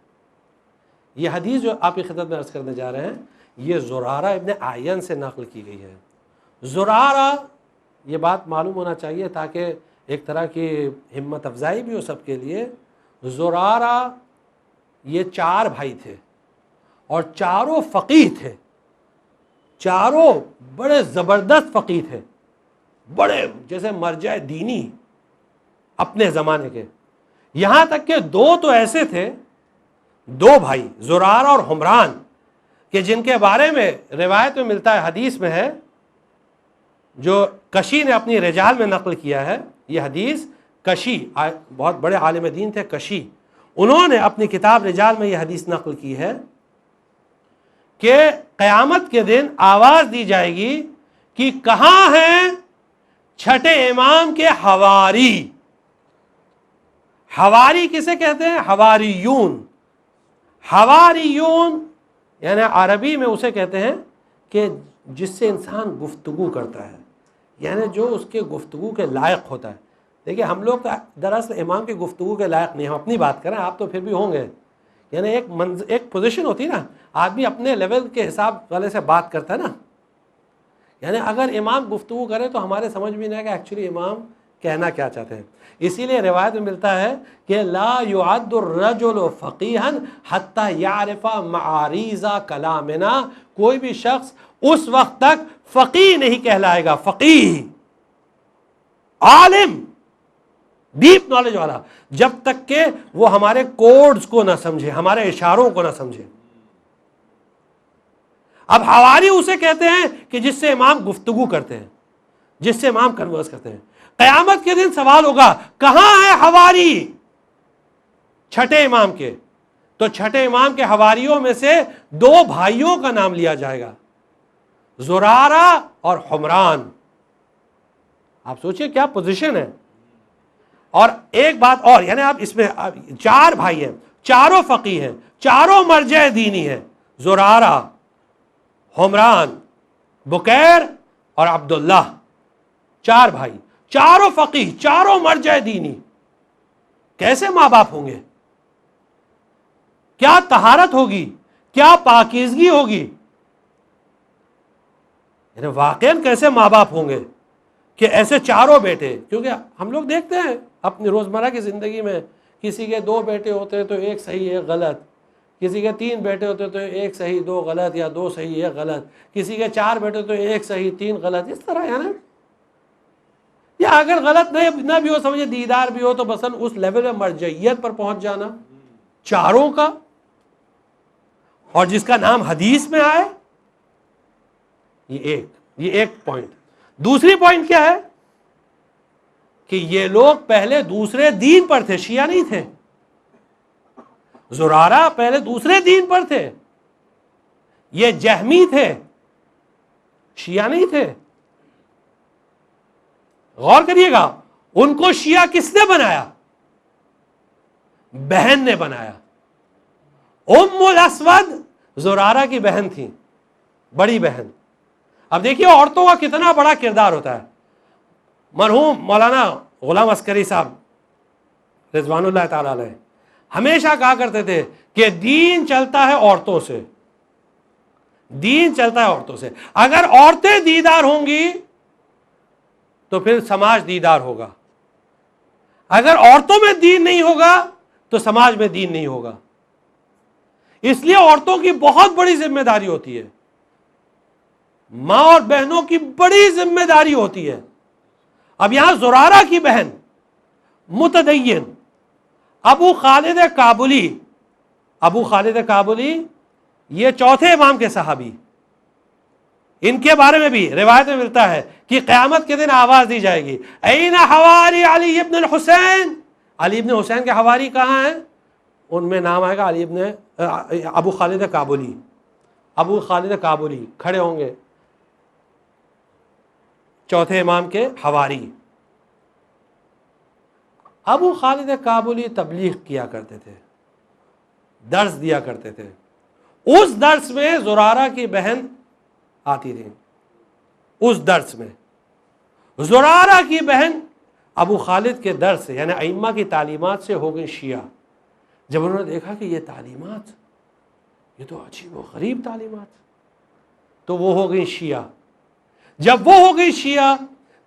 یہ حدیث جو آپ کی خدمت میں عرض کرنے جا رہے ہیں یہ زرارہ ابن اعین سے نقل کی گئی ہے. زرارہ، یہ بات معلوم ہونا چاہیے تاکہ ایک طرح کی ہمت افزائی بھی ہو سب کے لیے. زرارہ یہ 4 بھائی تھے اور چاروں فقیہ تھے، چاروں بڑے زبردست فقیہ تھے، بڑے جیسے مرجع دینی اپنے زمانے کے. یہاں تک کہ 2 تو ایسے تھے، 2 بھائی زرارہ اور حمران، کہ جن کے بارے میں روایت میں ملتا ہے، حدیث میں ہے، جو کشی نے اپنی رجال میں نقل کیا ہے. یہ حدیث کشی بہت بڑے عالم دین تھے کشی، انہوں نے اپنی کتاب رجال میں یہ حدیث نقل کی ہے کہ قیامت کے دن آواز دی جائے گی کہ کہاں ہیں چھٹے امام کے حواری. حواری کسے کہتے ہیں؟ حواریون. حواریون یعنی عربی میں اسے کہتے ہیں کہ جس سے انسان گفتگو کرتا ہے، یعنی جو اس کے گفتگو کے لائق ہوتا ہے. دیکھیں ہم لوگ دراصل امام کی گفتگو کے لائق نہیں، ہم اپنی بات کریں، آپ تو پھر بھی ہوں گے. یعنی ایک پوزیشن ہوتی ہے نا، آدمی اپنے لیول کے حساب والے سے بات کرتا ہے نا. یعنی اگر امام گفتگو کرے تو ہمارے سمجھ بھی نہیں آئے کہ ایکچولی امام کہنا کیا چاہتے ہیں. اسی لیے روایت میں ملتا ہے کہ لا يعد الرجل فقیہا حتی یعرف معاریض کلامنا، کوئی بھی شخص اس وقت تک فقیہ نہیں کہلائے گا، فقیہ عالم ڈیپ نالج والا، جب تک کہ وہ ہمارے کوڈز کو نہ سمجھے، ہمارے اشاروں کو نہ سمجھے. اب حواری اسے کہتے ہیں کہ جس سے امام گفتگو کرتے ہیں، جس سے امام کنورس کرتے ہیں. قیامت کے دن سوال ہوگا کہاں ہے حواری چھٹے امام کے؟ تو چھٹے امام کے حواریوں میں سے 2 بھائیوں کا نام لیا جائے گا، زرارہ اور حمران. آپ سوچئے کیا پوزیشن ہے. اور ایک بات اور، یعنی آپ اس میں 4 بھائی ہیں، چاروں فقیہ ہیں، چاروں مرجع دینی ہیں. زرارہ، حمران، بکیر اور عبداللہ، 4 بھائی، چاروں فقیہ، چاروں مرجع دینی. کیسے ماں باپ ہوں گے؟ کیا طہارت ہوگی، کیا پاکیزگی ہوگی، یعنی واقعاً کیسے ماں باپ ہوں گے کہ ایسے چاروں بیٹے. کیونکہ ہم لوگ دیکھتے ہیں اپنی روزمرہ کی زندگی میں، کسی کے 2 بیٹے ہوتے ہیں تو 1 صحیح 1 غلط، کسی کے 3 بیٹے ہوتے تو 1 صحیح 2 غلط، یا 2 صحیح 1 غلط، کسی کے 4 بیٹے تو 1 صحیح 3 غلط، اس طرح ہے نا. یا اگر غلط نہ بھی ہو، سمجھے دیدار بھی ہو، تو بس اس لیول میں مرجعیت پر پہنچ جانا چاروں کا، اور جس کا نام حدیث میں آئے. یہ ایک پوائنٹ. دوسری پوائنٹ کیا ہے کہ یہ لوگ پہلے دوسرے دین پر تھے، شیعہ نہیں تھے. زرارہ پہلے دوسرے دین پر تھے، یہ جہمی تھے، شیعہ نہیں تھے. غور کریے گا، ان کو شیعہ کس نے بنایا؟ بہن نے بنایا. ام الاسود زرارہ کی بہن تھی، بڑی بہن. اب دیکھیے عورتوں کا کتنا بڑا کردار ہوتا ہے. مرحوم مولانا غلام عسکری صاحب رضوان اللہ تعالی علیہ ہمیشہ کہا کرتے تھے کہ دین چلتا ہے عورتوں سے، دین چلتا ہے عورتوں سے. اگر عورتیں دیدار ہوں گی تو پھر سماج دیدار ہوگا. اگر عورتوں میں دین نہیں ہوگا تو سماج میں دین نہیں ہوگا. اس لیے عورتوں کی بہت بڑی ذمہ داری ہوتی ہے، ماں اور بہنوں کی بڑی ذمہ داری ہوتی ہے. اب یہاں زرارہ کی بہن متدین ابو خالد کابلی، ابو خالد کابلی یہ 4تھے امام کے صحابی. ان کے بارے میں بھی روایت میں ملتا ہے کہ قیامت کے دن آواز دی جائے گی، این حواری علی ابن الحسین. علی ابن حسین کے حواری کہاں ہیں؟ ان میں نام آئے گا علی ابن ابو خالد کابلی. ابو خالد کابلی کھڑے ہوں گے، 4تھے امام کے حواری. ابو خالد کابلی تبلیغ کیا کرتے تھے، درس دیا کرتے تھے. اس درس میں زرارہ کی بہن آتی تھی. اس درس میں زرارہ کی بہن ابو خالد کے درس سے، یعنی ائمہ کی تعلیمات سے ہو گئی شیعہ. جب انہوں نے دیکھا کہ یہ تعلیمات، یہ تو عجیب و غریب تعلیمات، تو وہ ہو گئی شیعہ. جب وہ ہو گئی شیعہ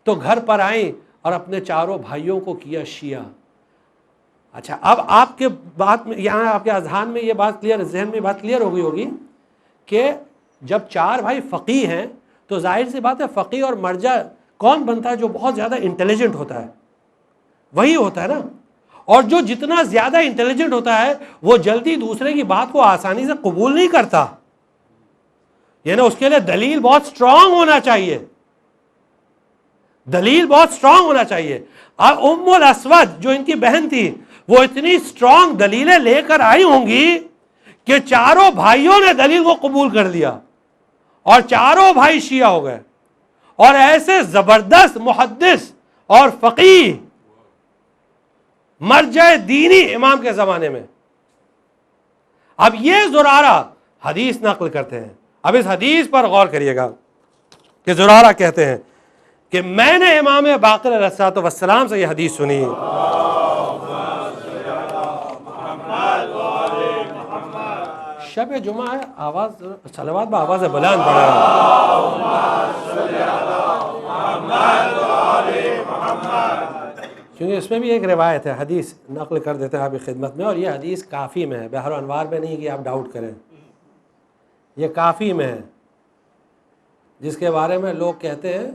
تو گھر پر آئیں اور اپنے چاروں بھائیوں کو کیا شیعہ. اچھا اب آپ کے بات میں، یہاں آپ کے اذہان میں یہ بات کلیئر، ذہن میں بات کلیئر ہو گئی ہوگی کہ جب 4 بھائی فقیہ ہیں تو ظاہر سی بات ہے فقیہ اور مرجع کون بنتا ہے؟ جو بہت زیادہ انٹیلیجنٹ ہوتا ہے وہی ہوتا ہے نا. اور جو جتنا زیادہ انٹیلیجنٹ ہوتا ہے وہ جلدی دوسرے کی بات کو آسانی سے قبول نہیں کرتا، یعنی اس کے لیے دلیل بہت سٹرونگ ہونا چاہیے، دلیل بہت سٹرونگ ہونا چاہیے. ام الاسود جو ان کی بہن تھی وہ اتنی سٹرونگ دلیلیں لے کر آئی ہوں گی کہ چاروں بھائیوں نے دلیل کو قبول کر لیا اور چاروں بھائی شیعہ ہو گئے. اور ایسے زبردست محدث اور فقیہ مرجع دینی امام کے زمانے میں. اب یہ زرارہ حدیث نقل کرتے ہیں. اب اس حدیث پر غور کریے گا کہ زرارہ کہتے ہیں کہ میں نے امام باقر علیہ الصلوۃ والسلام سے یہ حدیث سنی. شب جمعہ ہے، آواز صلوات با آواز بلند پڑھا. کیونکہ اس میں بھی ایک روایت ہے، حدیث نقل کر دیتے ہیں آپ کی خدمت میں، اور یہ حدیث کافی میں ہے، بحر و انوار میں نہیں کہ آپ ڈاؤٹ کریں. یہ کافی میں ہے، جس کے بارے میں لوگ کہتے ہیں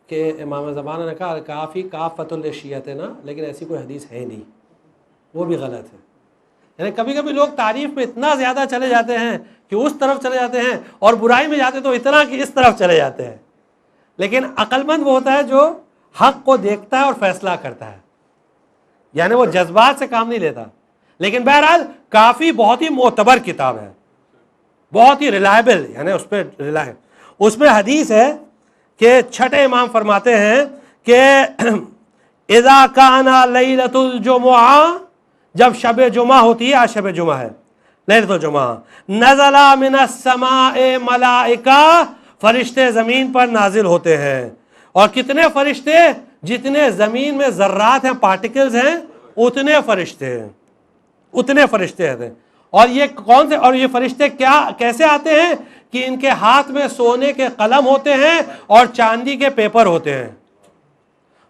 کہ امام زمانہ نے کہا کافی کافۃ للشیعۃ، لیکن ایسی کوئی حدیث ہے نہیں، وہ بھی غلط ہے. یعنی کبھی کبھی لوگ تعریف میں اتنا زیادہ چلے جاتے ہیں کہ اس طرف چلے جاتے ہیں، اور برائی میں جاتے تو اتنا کہ اس طرف چلے جاتے ہیں. لیکن عقل مند وہ ہوتا ہے جو حق کو دیکھتا ہے اور فیصلہ کرتا ہے، یعنی وہ جذبات سے کام نہیں لیتا. لیکن بہرحال کافی بہت ہی معتبر کتاب ہے، بہت ہی ریلائبل، یعنی اس پہ اس میں حدیث ہے کہ 6 امام فرماتے ہیں کہ اذا کان لیلۃ الجمعہ، جب شب جمعہ ہوتی ہے، آج شب جمعہ ہے، لیلۃ الجمعہ، نزل من السماء ملائکہ، فرشتے زمین پر نازل ہوتے ہیں، اور کتنے فرشتے؟ جتنے زمین میں ذرات ہیں، پارٹیکلز ہیں، اتنے فرشتے ہیں، اتنے فرشتے ہیں۔ اور یہ کون سے؟ اور یہ فرشتے کیسے آتے ہیں؟ کہ ان کے ہاتھ میں سونے کے قلم ہوتے ہیں اور چاندی کے پیپر ہوتے ہیں،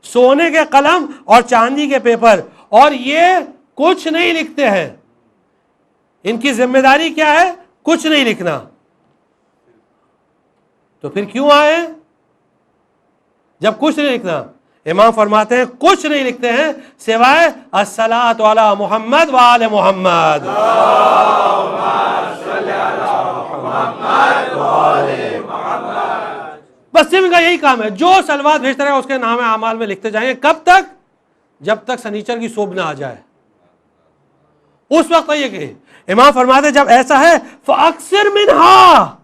سونے کے قلم اور چاندی کے پیپر، اور یہ کچھ نہیں لکھتے ہیں۔ ان کی ذمہ داری کیا ہے؟ کچھ نہیں لکھنا۔ تو پھر کیوں آئے جب کچھ نہیں لکھنا؟ امام فرماتے ہیں کچھ نہیں لکھتے ہیں سوائے الصلاۃ علی محمد و آل محمد، بس صرف ان کا یہی کام ہے۔ جو صلوات بھیجتا رہے اس کے نام اعمال میں لکھتے جائیں گے۔ کب تک؟ جب تک سنیچر کی صبح نہ آ جائے، اس وقت یہ کہ امام فرماتے جب ایسا ہے فاکثر منہا،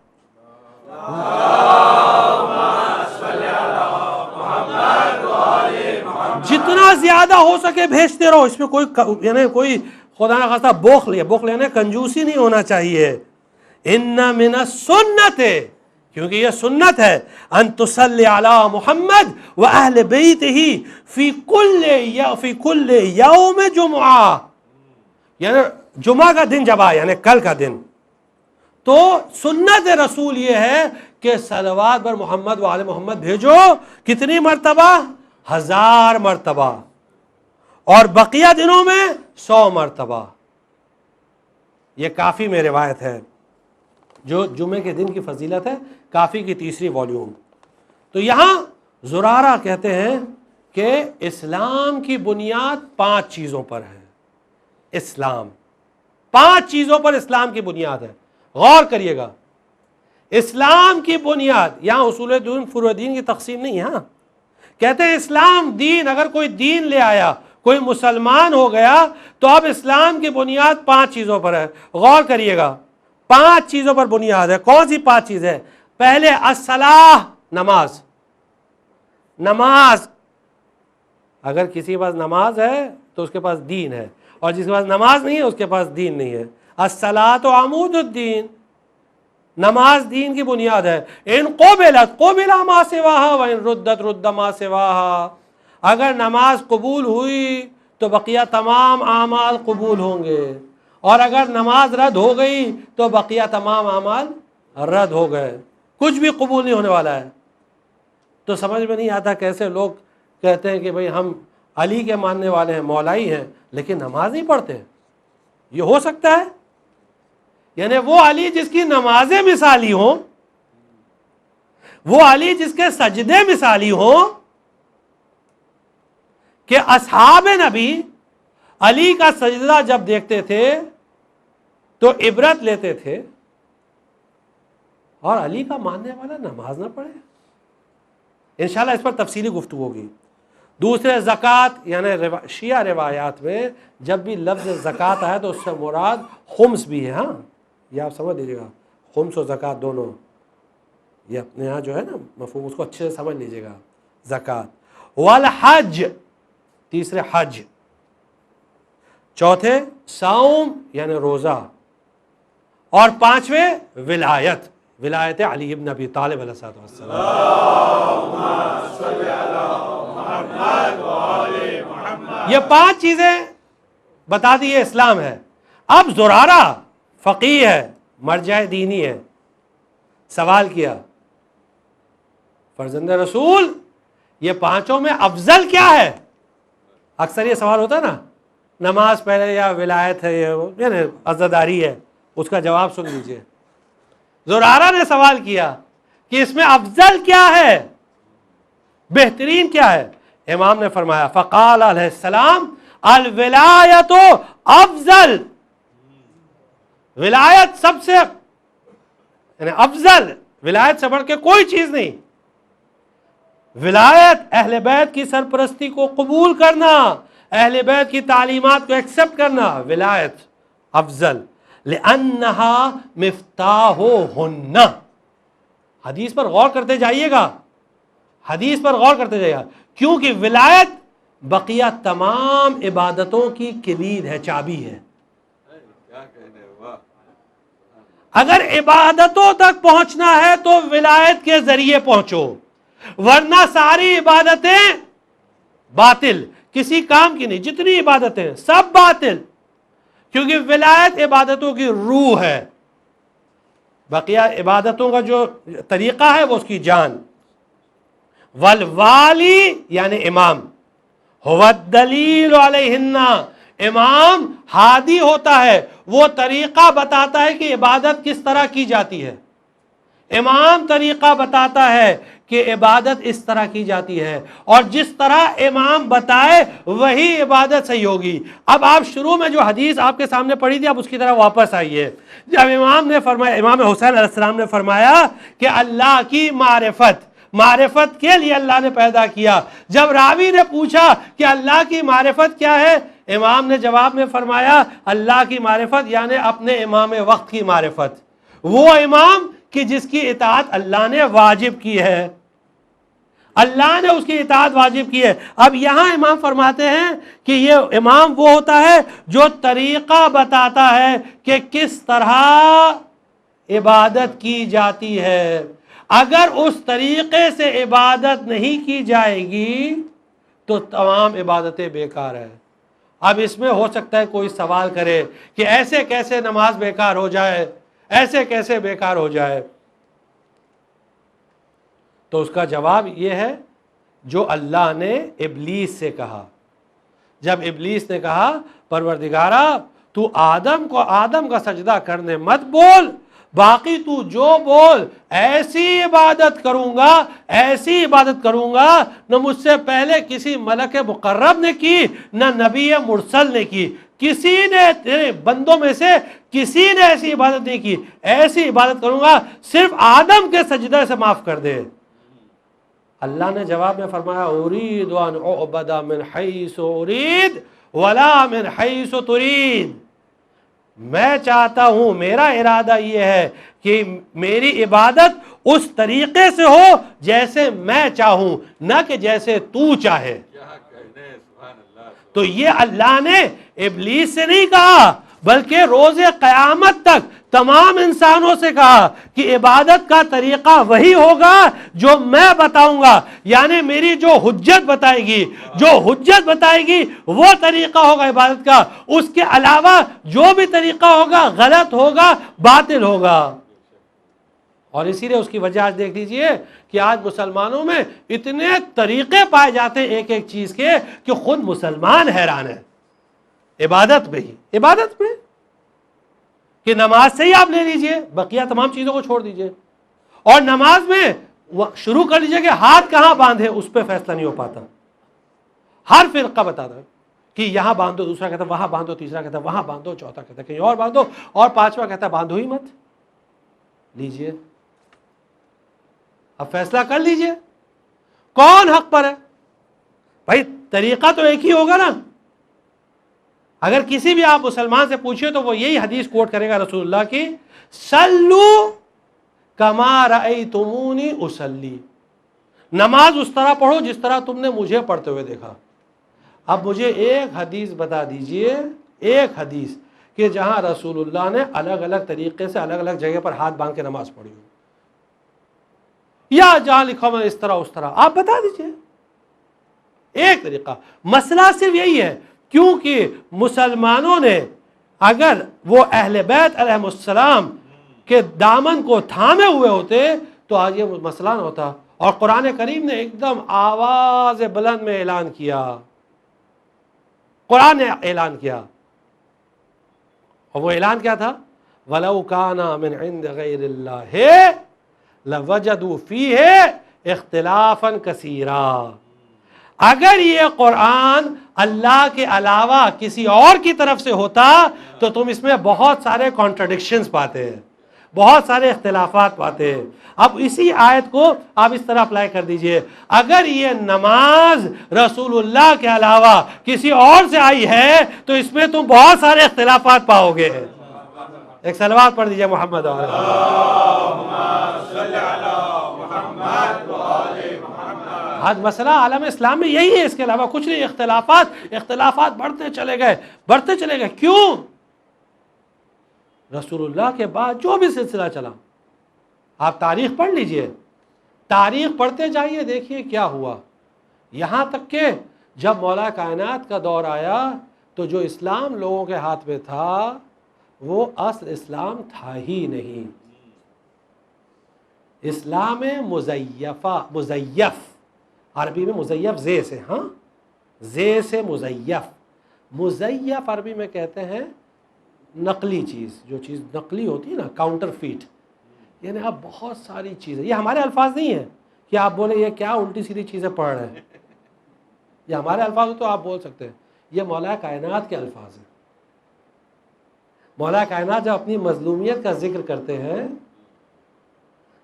جتنا زیادہ ہو سکے بھیجتے رہو۔ اس میں کوئی یعنی کوئی خدا نہ خواستہ بخل یعنی کنجوسی نہیں ہونا چاہیے۔ ان من السنت، کیونکہ یہ سنت ہے، ان تصلی علی محمد و اہل بیتہ فی کل یوم جمعہ، یعنی جمعہ کا دن جب آئے، یعنی کل کا دن، تو سنت رسول یہ ہے کہ صلوات بر محمد و آل محمد بھیجو۔ کتنی مرتبہ؟ 1000 مرتبہ، اور بقیہ دنوں میں 100 مرتبہ۔ یہ کافی میں روایت ہے جو جمعے کے دن کی فضیلت ہے، کافی کی 3 والیوم۔ تو یہاں زرارہ کہتے ہیں کہ اسلام کی بنیاد 5 چیزوں پر ہے۔ اسلام 5 چیزوں پر اسلام کی بنیاد ہے، غور کریے گا۔ اسلام کی بنیاد، یہاں اصول دین فروع دین کی تقسیم نہیں ہے، ہاں کہتے ہیں اسلام دین، اگر کوئی دین لے آیا، کوئی مسلمان ہو گیا، تو اب اسلام کی بنیاد 5 چیزوں پر ہے۔ غور کریے گا، 5 چیزوں پر بنیاد ہے۔ کون سی 5 چیزیں؟ پہلے الصلاۃ، نماز۔ نماز، اگر کسی کے پاس نماز ہے تو اس کے پاس دین ہے، اور جس کے پاس نماز نہیں ہے اس کے پاس دین نہیں ہے۔ الصلاۃ عمود الدین، نماز دین کی بنیاد ہے۔ ان قبلت ما سواہا وان ردت رد ما سواہا، اگر نماز قبول ہوئی تو بقیہ تمام اعمال قبول ہوں گے، اور اگر نماز رد ہو گئی تو بقیہ تمام اعمال رد ہو گئے، کچھ بھی قبول نہیں ہونے والا ہے۔ تو سمجھ میں نہیں آتا کیسے لوگ کہتے ہیں کہ بھئی ہم علی کے ماننے والے ہیں، مولائی ہیں، لیکن نماز نہیں پڑھتے۔ یہ ہو سکتا ہے؟ یعنی وہ علی جس کی نمازیں مثالی ہوں، وہ علی جس کے سجدے مثالی ہوں، کہ اصحاب نبی علی کا سجدہ جب دیکھتے تھے تو عبرت لیتے تھے، اور علی کا ماننے والا نماز نہ پڑھے؟ انشاءاللہ اس پر تفصیلی گفتگو ہوگی۔ دوسرے زکوٰۃ، یعنی شیعہ روایات میں جب بھی لفظ زکوٰۃ آیا تو اس سے مراد خمس بھی ہے، ہاں یہ آپ سمجھ لیجیے گا، خمس و زکوٰۃ دونوں، یہ اپنے یہاں جو ہے نا مفہوم، اس کو اچھے سے سمجھ لیجیے گا۔ زکوٰۃ، والحج، تیسرے حج، چوتھے صوم یعنی روزہ، اور 5ویں ولایت، ولایت علی ابن ابی طالب علیہ السلام۔ یہ 5 چیزیں بتا دی، یہ اسلام ہے۔ اب زرارہ فقیہ ہے، مرجع دینی ہے، سوال کیا فرزند رسول یہ 5 میں افضل کیا ہے؟ اکثر یہ سوال ہوتا ہے نا، نماز پہلے یا ولایت ہے، یعنی عزاداری ہے، اس کا جواب سن لیجئے۔ زرارہ نے سوال کیا کہ اس میں افضل کیا ہے، بہترین کیا ہے؟ امام نے فرمایا فقال علیہ السلام الولایت افضل، ولایت سب سے یعنی افضل، ولایت سے بڑھ کے کوئی چیز نہیں۔ ولایت اہل بیت کی سرپرستی کو قبول کرنا، اہل بیت کی تعلیمات کو ایکسپٹ کرنا، ولایت افضل۔ لأنہا مفتاحہن، حدیث پر غور کرتے جائیے گا، حدیث پر غور کرتے جائیے گا، کیونکہ ولایت بقیہ تمام عبادتوں کی کلید ہے، چابی ہے۔ اگر عبادتوں تک پہنچنا ہے تو ولایت کے ذریعے پہنچو، ورنہ ساری عبادتیں باطل، کسی کام کی نہیں، جتنی عبادتیں سب باطل، کیونکہ ولایت عبادتوں کی روح ہے، بقیہ عبادتوں کا جو طریقہ ہے وہ اس کی جان۔ والوالی یعنی امام، هو الدلیل علیہن، امام ہادی ہوتا ہے، وہ طریقہ بتاتا ہے کہ عبادت کس طرح کی جاتی ہے، امام طریقہ بتاتا ہے کہ عبادت اس طرح کی جاتی ہے، اور جس طرح امام بتائے وہی عبادت صحیح ہوگی۔ اب آپ شروع میں جو حدیث آپ کے سامنے پڑھی تھی اب اس کی طرح واپس آئیے۔ جب امام نے فرمایا، امام حسین علیہ السلام نے فرمایا کہ اللہ کی معرفت کے لیے اللہ نے پیدا کیا، جب راوی نے پوچھا کہ اللہ کی معرفت کیا ہے، امام نے جواب میں فرمایا اللہ کی معرفت یعنی اپنے امام وقت کی معرفت، وہ امام کہ جس کی اطاعت اللہ نے واجب کی ہے، اللہ نے اس کی اطاعت واجب کی ہے۔ اب یہاں امام فرماتے ہیں کہ یہ امام وہ ہوتا ہے جو طریقہ بتاتا ہے کہ کس طرح عبادت کی جاتی ہے، اگر اس طریقے سے عبادت نہیں کی جائے گی تو تمام عبادتیں بیکار ہیں۔ اب اس میں ہو سکتا ہے کوئی سوال کرے کہ ایسے کیسے نماز بیکار ہو جائے، ایسے کیسے بیکار ہو جائے؟ تو اس کا جواب یہ ہے جو اللہ نے ابلیس سے کہا۔ جب ابلیس نے کہا پروردگارا تو آدم کا سجدہ کرنے مت بول، باقی تو جو بول ایسی عبادت کروں گا نہ مجھ سے پہلے کسی ملک مقرب نے کی، نہ نبی مرسل نے کی، کسی نے تیرے بندوں میں سے کسی نے ایسی عبادت نہیں کی، ایسی عبادت کروں گا صرف آدم کے سجدہ سے معاف کر دے۔ اللہ نے جواب میں فرمایا ارید ان اعبد من حیث ارید ولا من حیث ترید، میں چاہتا ہوں، میرا ارادہ یہ ہے کہ میری عبادت اس طریقے سے ہو جیسے میں چاہوں، نہ کہ جیسے تو چاہے۔ تو یہ اللہ نے ابلیس سے نہیں کہا بلکہ روز قیامت تک تمام انسانوں سے کہا کہ عبادت کا طریقہ وہی ہوگا جو میں بتاؤں گا، یعنی میری جو حجت بتائے گی وہ طریقہ ہوگا عبادت کا، اس کے علاوہ جو بھی طریقہ ہوگا غلط ہوگا، باطل ہوگا۔ اور اسی لیے اس کی وجہ آج دیکھ لیجئے کہ آج مسلمانوں میں اتنے طریقے پائے جاتے ہیں ایک ایک چیز کے کہ خود مسلمان حیران ہے۔ عبادت میں کہ نماز سے ہی آپ لے لیجئے، بقیہ تمام چیزوں کو چھوڑ دیجئے، اور نماز میں شروع کر لیجئے کہ ہاتھ کہاں باندھے اس پہ فیصلہ نہیں ہو پاتا، ہر فرقہ بتاتا ہے کہ یہاں باندھو، دوسرا کہتا ہے وہاں باندھو، تیسرا کہتا ہے وہاں باندھو، چوتھا کہتا ہے کہیں اور باندھو، اور پانچواں کہتا ہے باندھو ہی مت۔ لیجئے اب فیصلہ کر لیجئے کون حق پر ہے۔ بھائی طریقہ تو ایک ہی ہوگا نا، اگر کسی بھی آپ مسلمان سے پوچھیں تو وہ یہی حدیث کوٹ کرے گا رسول اللہ کی، صلو کما رأیتمونی اصلی، نماز اس طرح پڑھو جس طرح تم نے مجھے پڑھتے ہوئے دیکھا۔ اب مجھے ایک حدیث بتا دیجئے، ایک حدیث کہ جہاں رسول اللہ نے الگ الگ طریقے سے الگ الگ جگہ پر ہاتھ باندھ کے نماز پڑھی ہو، یا جہاں لکھا ہوا اس طرح اس طرح، آپ بتا دیجئے ایک طریقہ۔ مسئلہ صرف یہی ہے کیونکہ مسلمانوں نے اگر وہ اہل بیت علیہ السلام کے دامن کو تھامے ہوئے ہوتے تو آج یہ مسئلہ نہ ہوتا۔ اور قرآن کریم نے ایک دم آواز بلند میں اعلان کیا، قرآن نے اعلان کیا، اور وہ اعلان کیا تھا؟ وَلَوْ كَانَ مِنْ عِنْدِ غَيْرِ اللَّهِ لَوَجَدُوا فِيهِ اخْتِلَافًا كَثِيرًا، اگر یہ قرآن اللہ کے علاوہ کسی اور کی طرف سے ہوتا تو تم اس میں بہت سارے کانٹرڈکشنز پاتے ہیں، بہت سارے اختلافات پاتے ہیں۔ اب اسی آیت کو آپ اس طرح اپلائی کر دیجئے، اگر یہ نماز رسول اللہ کے علاوہ کسی اور سے آئی ہے تو اس میں تم بہت سارے اختلافات پاؤ گے۔ ایک صلوات پڑھ دیجئے محمد و آج مسئلہ عالم اسلام میں یہی ہے، اس کے علاوہ کچھ نہیں۔ اختلافات بڑھتے چلے گئے۔ کیوں؟ رسول اللہ کے بعد جو بھی سلسلہ چلا، آپ تاریخ پڑھ لیجئے، تاریخ پڑھتے جائیے، دیکھیے کیا ہوا، یہاں تک کہ جب مولا کائنات کا دور آیا تو جو اسلام لوگوں کے ہاتھ میں تھا وہ اصل اسلام تھا ہی نہیں۔ اسلام مزیف، عربی میں مزیف زے سے، ہاں زے سے مزیف عربی میں کہتے ہیں نقلی چیز، جو چیز نقلی ہوتی ہے نا، کاؤنٹر فیٹ، یعنی اب بہت ساری چیزیں، یہ ہمارے الفاظ نہیں ہیں کہ آپ بولیں یہ کیا الٹی سیدھی چیزیں پڑھ رہے ہیں، یہ ہمارے الفاظ ہو تو آپ بول سکتے ہیں، یہ مولا کائنات کے الفاظ ہیں۔ مولا کائنات جب اپنی مظلومیت کا ذکر کرتے ہیں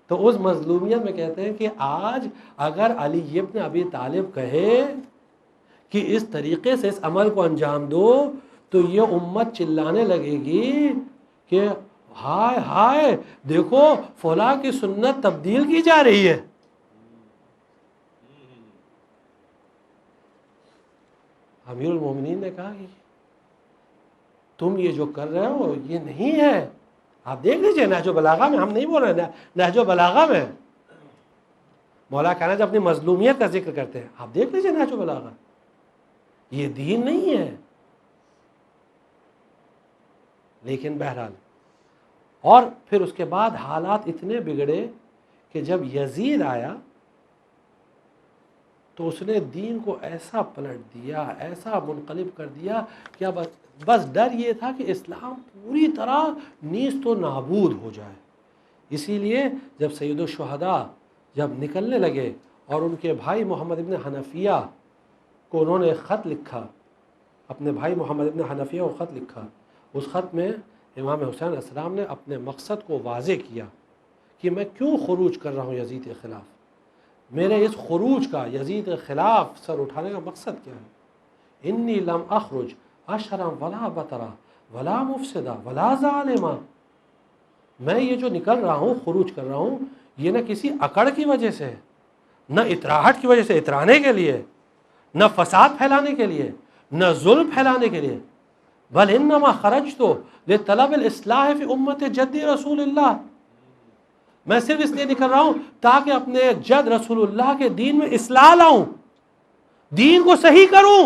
تو اس مظلومیت میں کہتے ہیں کہ آج اگر علی ابن ابی طالب کہے کہ اس طریقے سے اس عمل کو انجام دو تو یہ امت چلانے لگے گی کہ ہائے ہائے دیکھو فلاں کی سنت تبدیل کی جا رہی ہے۔ امیر المومنین نے کہا کہ تم یہ جو کر رہے ہو یہ نہیں ہے، آپ دیکھ لیجئے نہج البلاغہ میں، ہم نہیں بول رہے ہیں، نہج البلاغہ میں مولا کائنات جب اپنی مظلومیت کا ذکر کرتے ہیں، آپ دیکھ لیجئے نہج البلاغہ، یہ دین نہیں ہے۔ لیکن بہرحال، اور پھر اس کے بعد حالات اتنے بگڑے کہ جب یزید آیا تو اس نے دین کو ایسا پلٹ دیا، ایسا منقلب کر دیا کہ اب بس ڈر یہ تھا کہ اسلام پوری طرح نیست و نابود ہو جائے۔ اسی لیے جب سید الشہداء جب نکلنے لگے اور ان کے بھائی محمد ابن حنفیہ کو انہوں نے خط لکھا، اپنے بھائی محمد ابن حنفیہ کو خط لکھا، اس خط میں امام حسین علیہ السلام نے اپنے مقصد کو واضح کیا کہ میں کیوں خروج کر رہا ہوں یزید کے خلاف، میرے اس خروج کا، یزید کے خلاف سر اٹھانے کا مقصد کیا ہے۔ انی لم اخرج اشرا ولا بطرا ولا مفسدا ولا ظالما، میں یہ جو نکل رہا ہوں، خروج کر رہا ہوں، یہ نہ کسی اکڑ کی وجہ سے، نہ اتراہٹ کی وجہ سے، اترانے کے لیے، نہ فساد پھیلانے کے لیے، نہ ظلم پھیلانے کے لیے، بل انما خرجت لطلب الاصلاح فی امت جد رسول اللہ، میں صرف اس لیے نکل رہا ہوں تاکہ اپنے جد رسول اللہ کے دین میں اصلاح لاؤں، دین کو صحیح کروں۔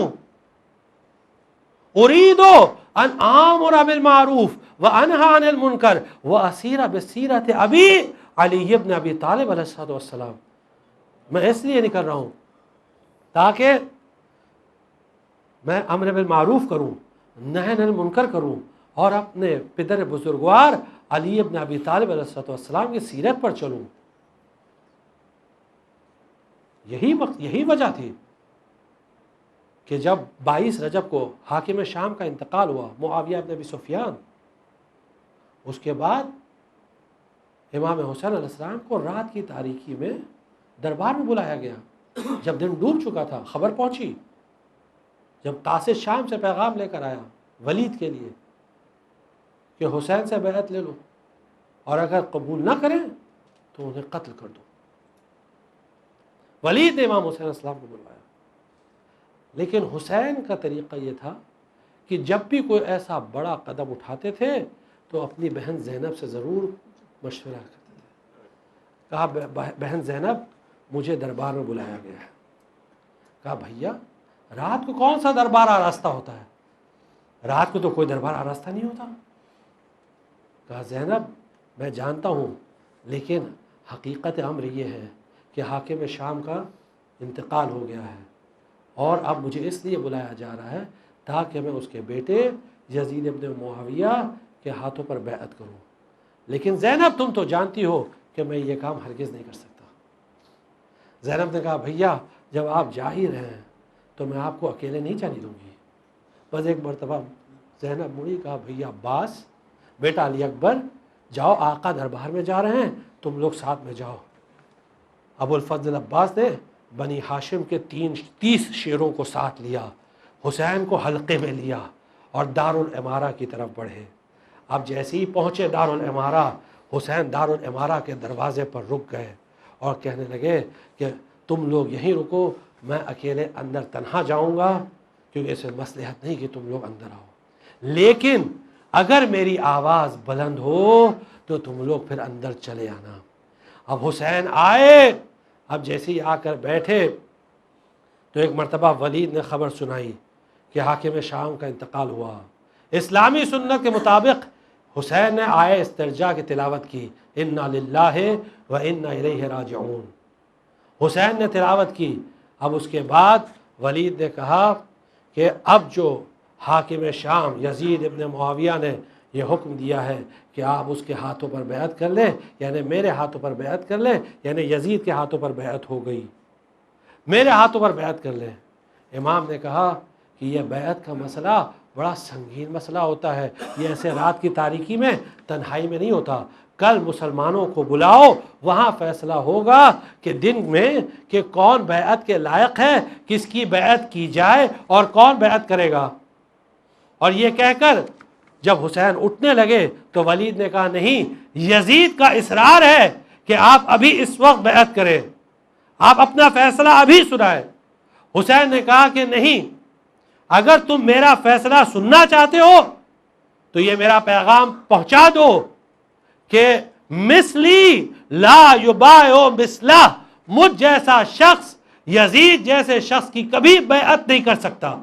اريد ان آمر بالمعروف وانہی عن المنکر واسیر بسیرت ابی علی ابن ابی طالب علیہ السلام، میں اس لیے نکل رہا ہوں تاکہ میں امر بالمعروف کروں، نہی عن المنکر کروں، اور اپنے پدر بزرگوار علی ابن ابی طالب علیہ السلام کی سیرت پر چلوں۔ یہی وجہ تھی کہ جب 22 رجب کو حاکم شام کا انتقال ہوا، معاویہ ابن ابی سفیان، اس کے بعد امام حسین علیہ السلام کو رات کی تاریکی میں دربار میں بلایا گیا۔ جب دن ڈوب چکا تھا، خبر پہنچی، جب قاصد شام سے پیغام لے کر آیا ولید کے لیے کہ حسین سے بیعت لے لو، اور اگر قبول نہ کریں تو انہیں قتل کر دو۔ ولید نے امام حسین علیہ السلام کو بلوایا، لیکن حسین کا طریقہ یہ تھا کہ جب بھی کوئی ایسا بڑا قدم اٹھاتے تھے تو اپنی بہن زینب سے ضرور مشورہ کرتے تھے۔ کہا بہن زینب مجھے دربار میں بلایا گیا ہے۔ کہا بھیا رات کو کون سا دربار آراستہ ہوتا ہے، رات کو تو کوئی دربار آراستہ نہیں ہوتا۔ کہا زینب میں جانتا ہوں، لیکن حقیقت امر یہ ہے کہ حاکم شام کا انتقال ہو گیا ہے، اور اب مجھے اس لیے بلایا جا رہا ہے تاکہ میں اس کے بیٹے یزید ابن معاویہ کے ہاتھوں پر بیعت کروں، لیکن زینب تم تو جانتی ہو کہ میں یہ کام ہرگز نہیں کر سکتا۔ زینب نے کہا بھیا جب آپ جا ہی رہے ہیں تو میں آپ کو اکیلے نہیں جانے دوں گی۔ بس ایک مرتبہ زینب مڑی، کہا بھیا عباس، بیٹا علی اکبر، جاؤ آقا دربار میں جا رہے ہیں، تم لوگ ساتھ میں جاؤ۔ ابو الفضل عباس نے بنی ہاشم کے 30 شیروں کو ساتھ لیا، حسین کو حلقے میں لیا اور دارالعمارہ کی طرف بڑھے۔ اب جیسے ہی پہنچے دارالعمارہ، حسین دارالعمارہ کے دروازے پر رک گئے اور کہنے لگے کہ تم لوگ یہیں رکو، میں اکیلے اندر تنہا جاؤں گا، کیونکہ اسے مصلحت نہیں کہ تم لوگ اندر آؤ۔ لیکن اگر میری آواز بلند ہو تو تم لوگ پھر اندر چلے آنا۔ اب حسین آئے، اب جیسے ہی آ کر بیٹھے تو ایک مرتبہ ولید نے خبر سنائی کہ حاکم شام کا انتقال ہوا۔ اسلامی سنت کے مطابق حسین نے آئے استرجاع کی تلاوت کی، انا للہ و انا الیہ راجعون، حسین نے تلاوت کی۔ اب اس کے بعد ولید نے کہا کہ اب جو حاکم شام یزید ابن معاویہ نے یہ حکم دیا ہے کہ آپ اس کے ہاتھوں پر بیعت کر لیں، یعنی میرے ہاتھوں پر بیعت کر لیں، یعنی یزید کے ہاتھوں پر بیعت ہو گئی، میرے ہاتھوں پر بیعت کر لیں۔ امام نے کہا کہ یہ بیعت کا مسئلہ بڑا سنگین مسئلہ ہوتا ہے، یہ ایسے رات کی تاریکی میں تنہائی میں نہیں ہوتا، کل مسلمانوں کو بلاؤ، وہاں فیصلہ ہوگا کہ دن میں کہ کون بیعت کے لائق ہے، کس کی بیعت کی جائے اور کون بیعت کرے گا۔ اور یہ کہہ کر جب حسین اٹھنے لگے تو ولید نے کہا نہیں، یزید کا اصرار ہے کہ آپ ابھی اس وقت بیعت کریں، آپ اپنا فیصلہ ابھی سنائیں۔ حسین نے کہا کہ نہیں، اگر تم میرا فیصلہ سننا چاہتے ہو تو یہ میرا پیغام پہنچا دو کہ مثلی لا یبایع مثلہ، مجھ جیسا شخص یزید جیسے شخص کی کبھی بیعت نہیں کر سکتا،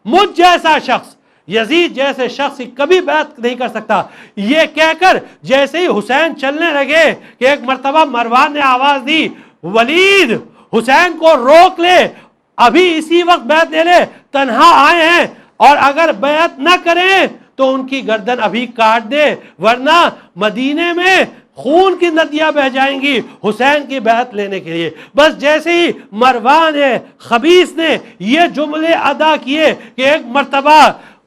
مجھ جیسا شخص یزید جیسے شخص کی کبھی بیعت نہیں کر سکتا۔ یہ کہہ کر جیسے ہی حسین چلنے لگے کہ ایک مرتبہ مروان نے آواز دی، ولید حسین کو روک لے، ابھی اسی وقت بیعت لے لے، تنہا آئے ہیں، اور اگر بیعت نہ کریں تو ان کی گردن ابھی کاٹ دے، ورنہ مدینے میں خون کی ندیاں بہہ جائیں گی حسین کی بیعت لینے کے لیے۔ بس جیسے ہی مروان خبیث نے یہ جملے ادا کیے کہ ایک مرتبہ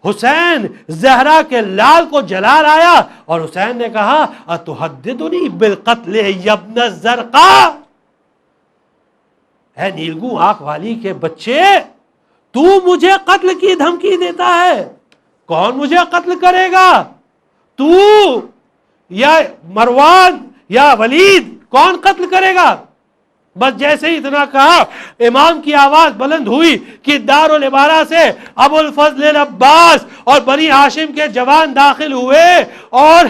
حسین زہرا کے لال کو جلال آیا اور حسین نے کہا اتحدثنی بالقتل یا ابن الزرقاء، اے نیلگوں آنکھ والی کے بچے، تو مجھے قتل کی دھمکی دیتا ہے، کون مجھے قتل کرے گا، تو یا مروان یا ولید، کون قتل کرے گا؟ بس جیسے ہی اتنا کہا امام کی آواز بلند ہوئی کہ دارالعبارہ سے ابو الفضل العباس اور بنی ہاشم کے جوان داخل ہوئے اور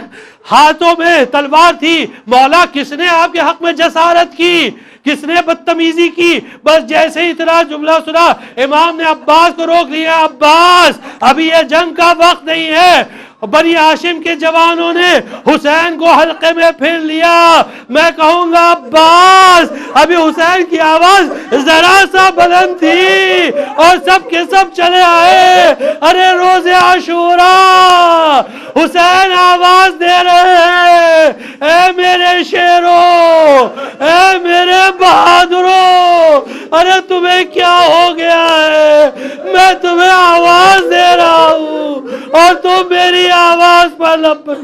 ہاتھوں میں تلوار تھی۔ مولا کس نے آپ کے حق میں جسارت کی، کس نے بدتمیزی کی؟ بس جیسے ہی اتنا جملہ سنا امام نے عباس کو روک لیا، عباس ابھی یہ جنگ کا وقت نہیں ہے۔ بنی ہاشم کے جوانوں نے حسین کو حلقے میں پھر لیا۔ میں کہوں گا عباس، ابھی حسین کی آواز ذرا سا بلند تھی اور سب کے سب چلے آئے۔ ارے روز عاشوراء حسین آواز دے رہے ہیں، اے میرے شیروں، اے میرے بہادروں، ارے تمہیں کیا ہو گیا ہے؟ میں تمہیں آواز دے رہا ہوں اور تم میری آواز پر لبیک۔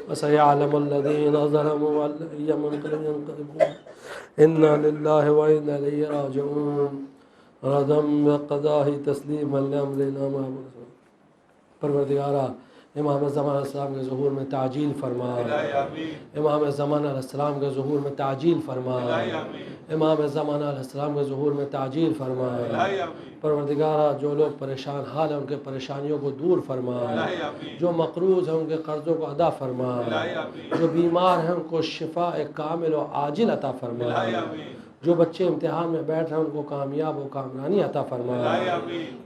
وَسَيَعْلَمُ الَّذِينَ ظَلَمُوا أَنْ لَن يَنقَلِبُوا إِنَّا لِلَّهِ وَإِنَّا إِلَيْهِ رَاجِعُونَ رَضًا بِقَضَائِهِ تَسْلِيمًا لِأَمْرِنَا مَعْبُودٍ۔ پروردگارہ امام زمان علیہ السلام کے ظہور میں تعجیل فرما، امام زمان علیہ السلام کے ظہور میں تعجیل فرما، امام زمان علیہ السلام کے ظہور میں تعجیل فرما۔ پروردگارہ جو لوگ پریشان حال ہیں ان کے پریشانیوں کو دور فرما، جو مقروض ہیں ان کے قرضوں کو ادا فرما، جو بیمار ہیں ان کو شفاء کامل و عاجل عطا فرما، جو بچے امتحان میں بیٹھ رہے ہیں ان کو کامیاب و کامرانی عطا فرما۔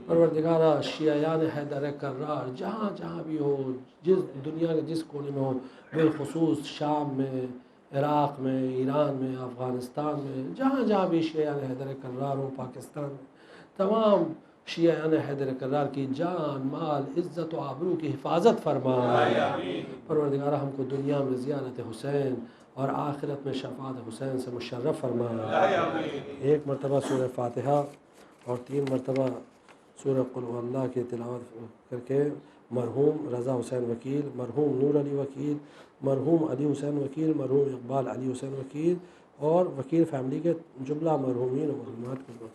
پروردگارہ شیعیان حیدر کرار جہاں جہاں بھی ہو، جس دنیا کے جس کونے میں ہو، بالخصوص شام میں، عراق میں، ایران میں، افغانستان میں، جہاں جہاں بھی شیعیان حیدر کرار ہو، پاکستان میں، تمام شیعیان حیدر کرار کی جان، مال، عزت و آبرو کی حفاظت فرما۔ پروردگارہ ہم کو دنیا میں زیارت حسین اور آخرت میں شفاعت حسین سے مشرف فرما۔ ایک مرتبہ سورہ فاتحہ اور 3 مرتبہ سورہ قل هو اللہ کی تلاوت کر کے مرحوم رضا حسین وکیل، مرحوم نور علی وکیل، مرحوم علی حسین وکیل، مرحوم اقبال علی حسین وکیل اور وکیل فیملی کے جملہ مرحومین و مرحومات کو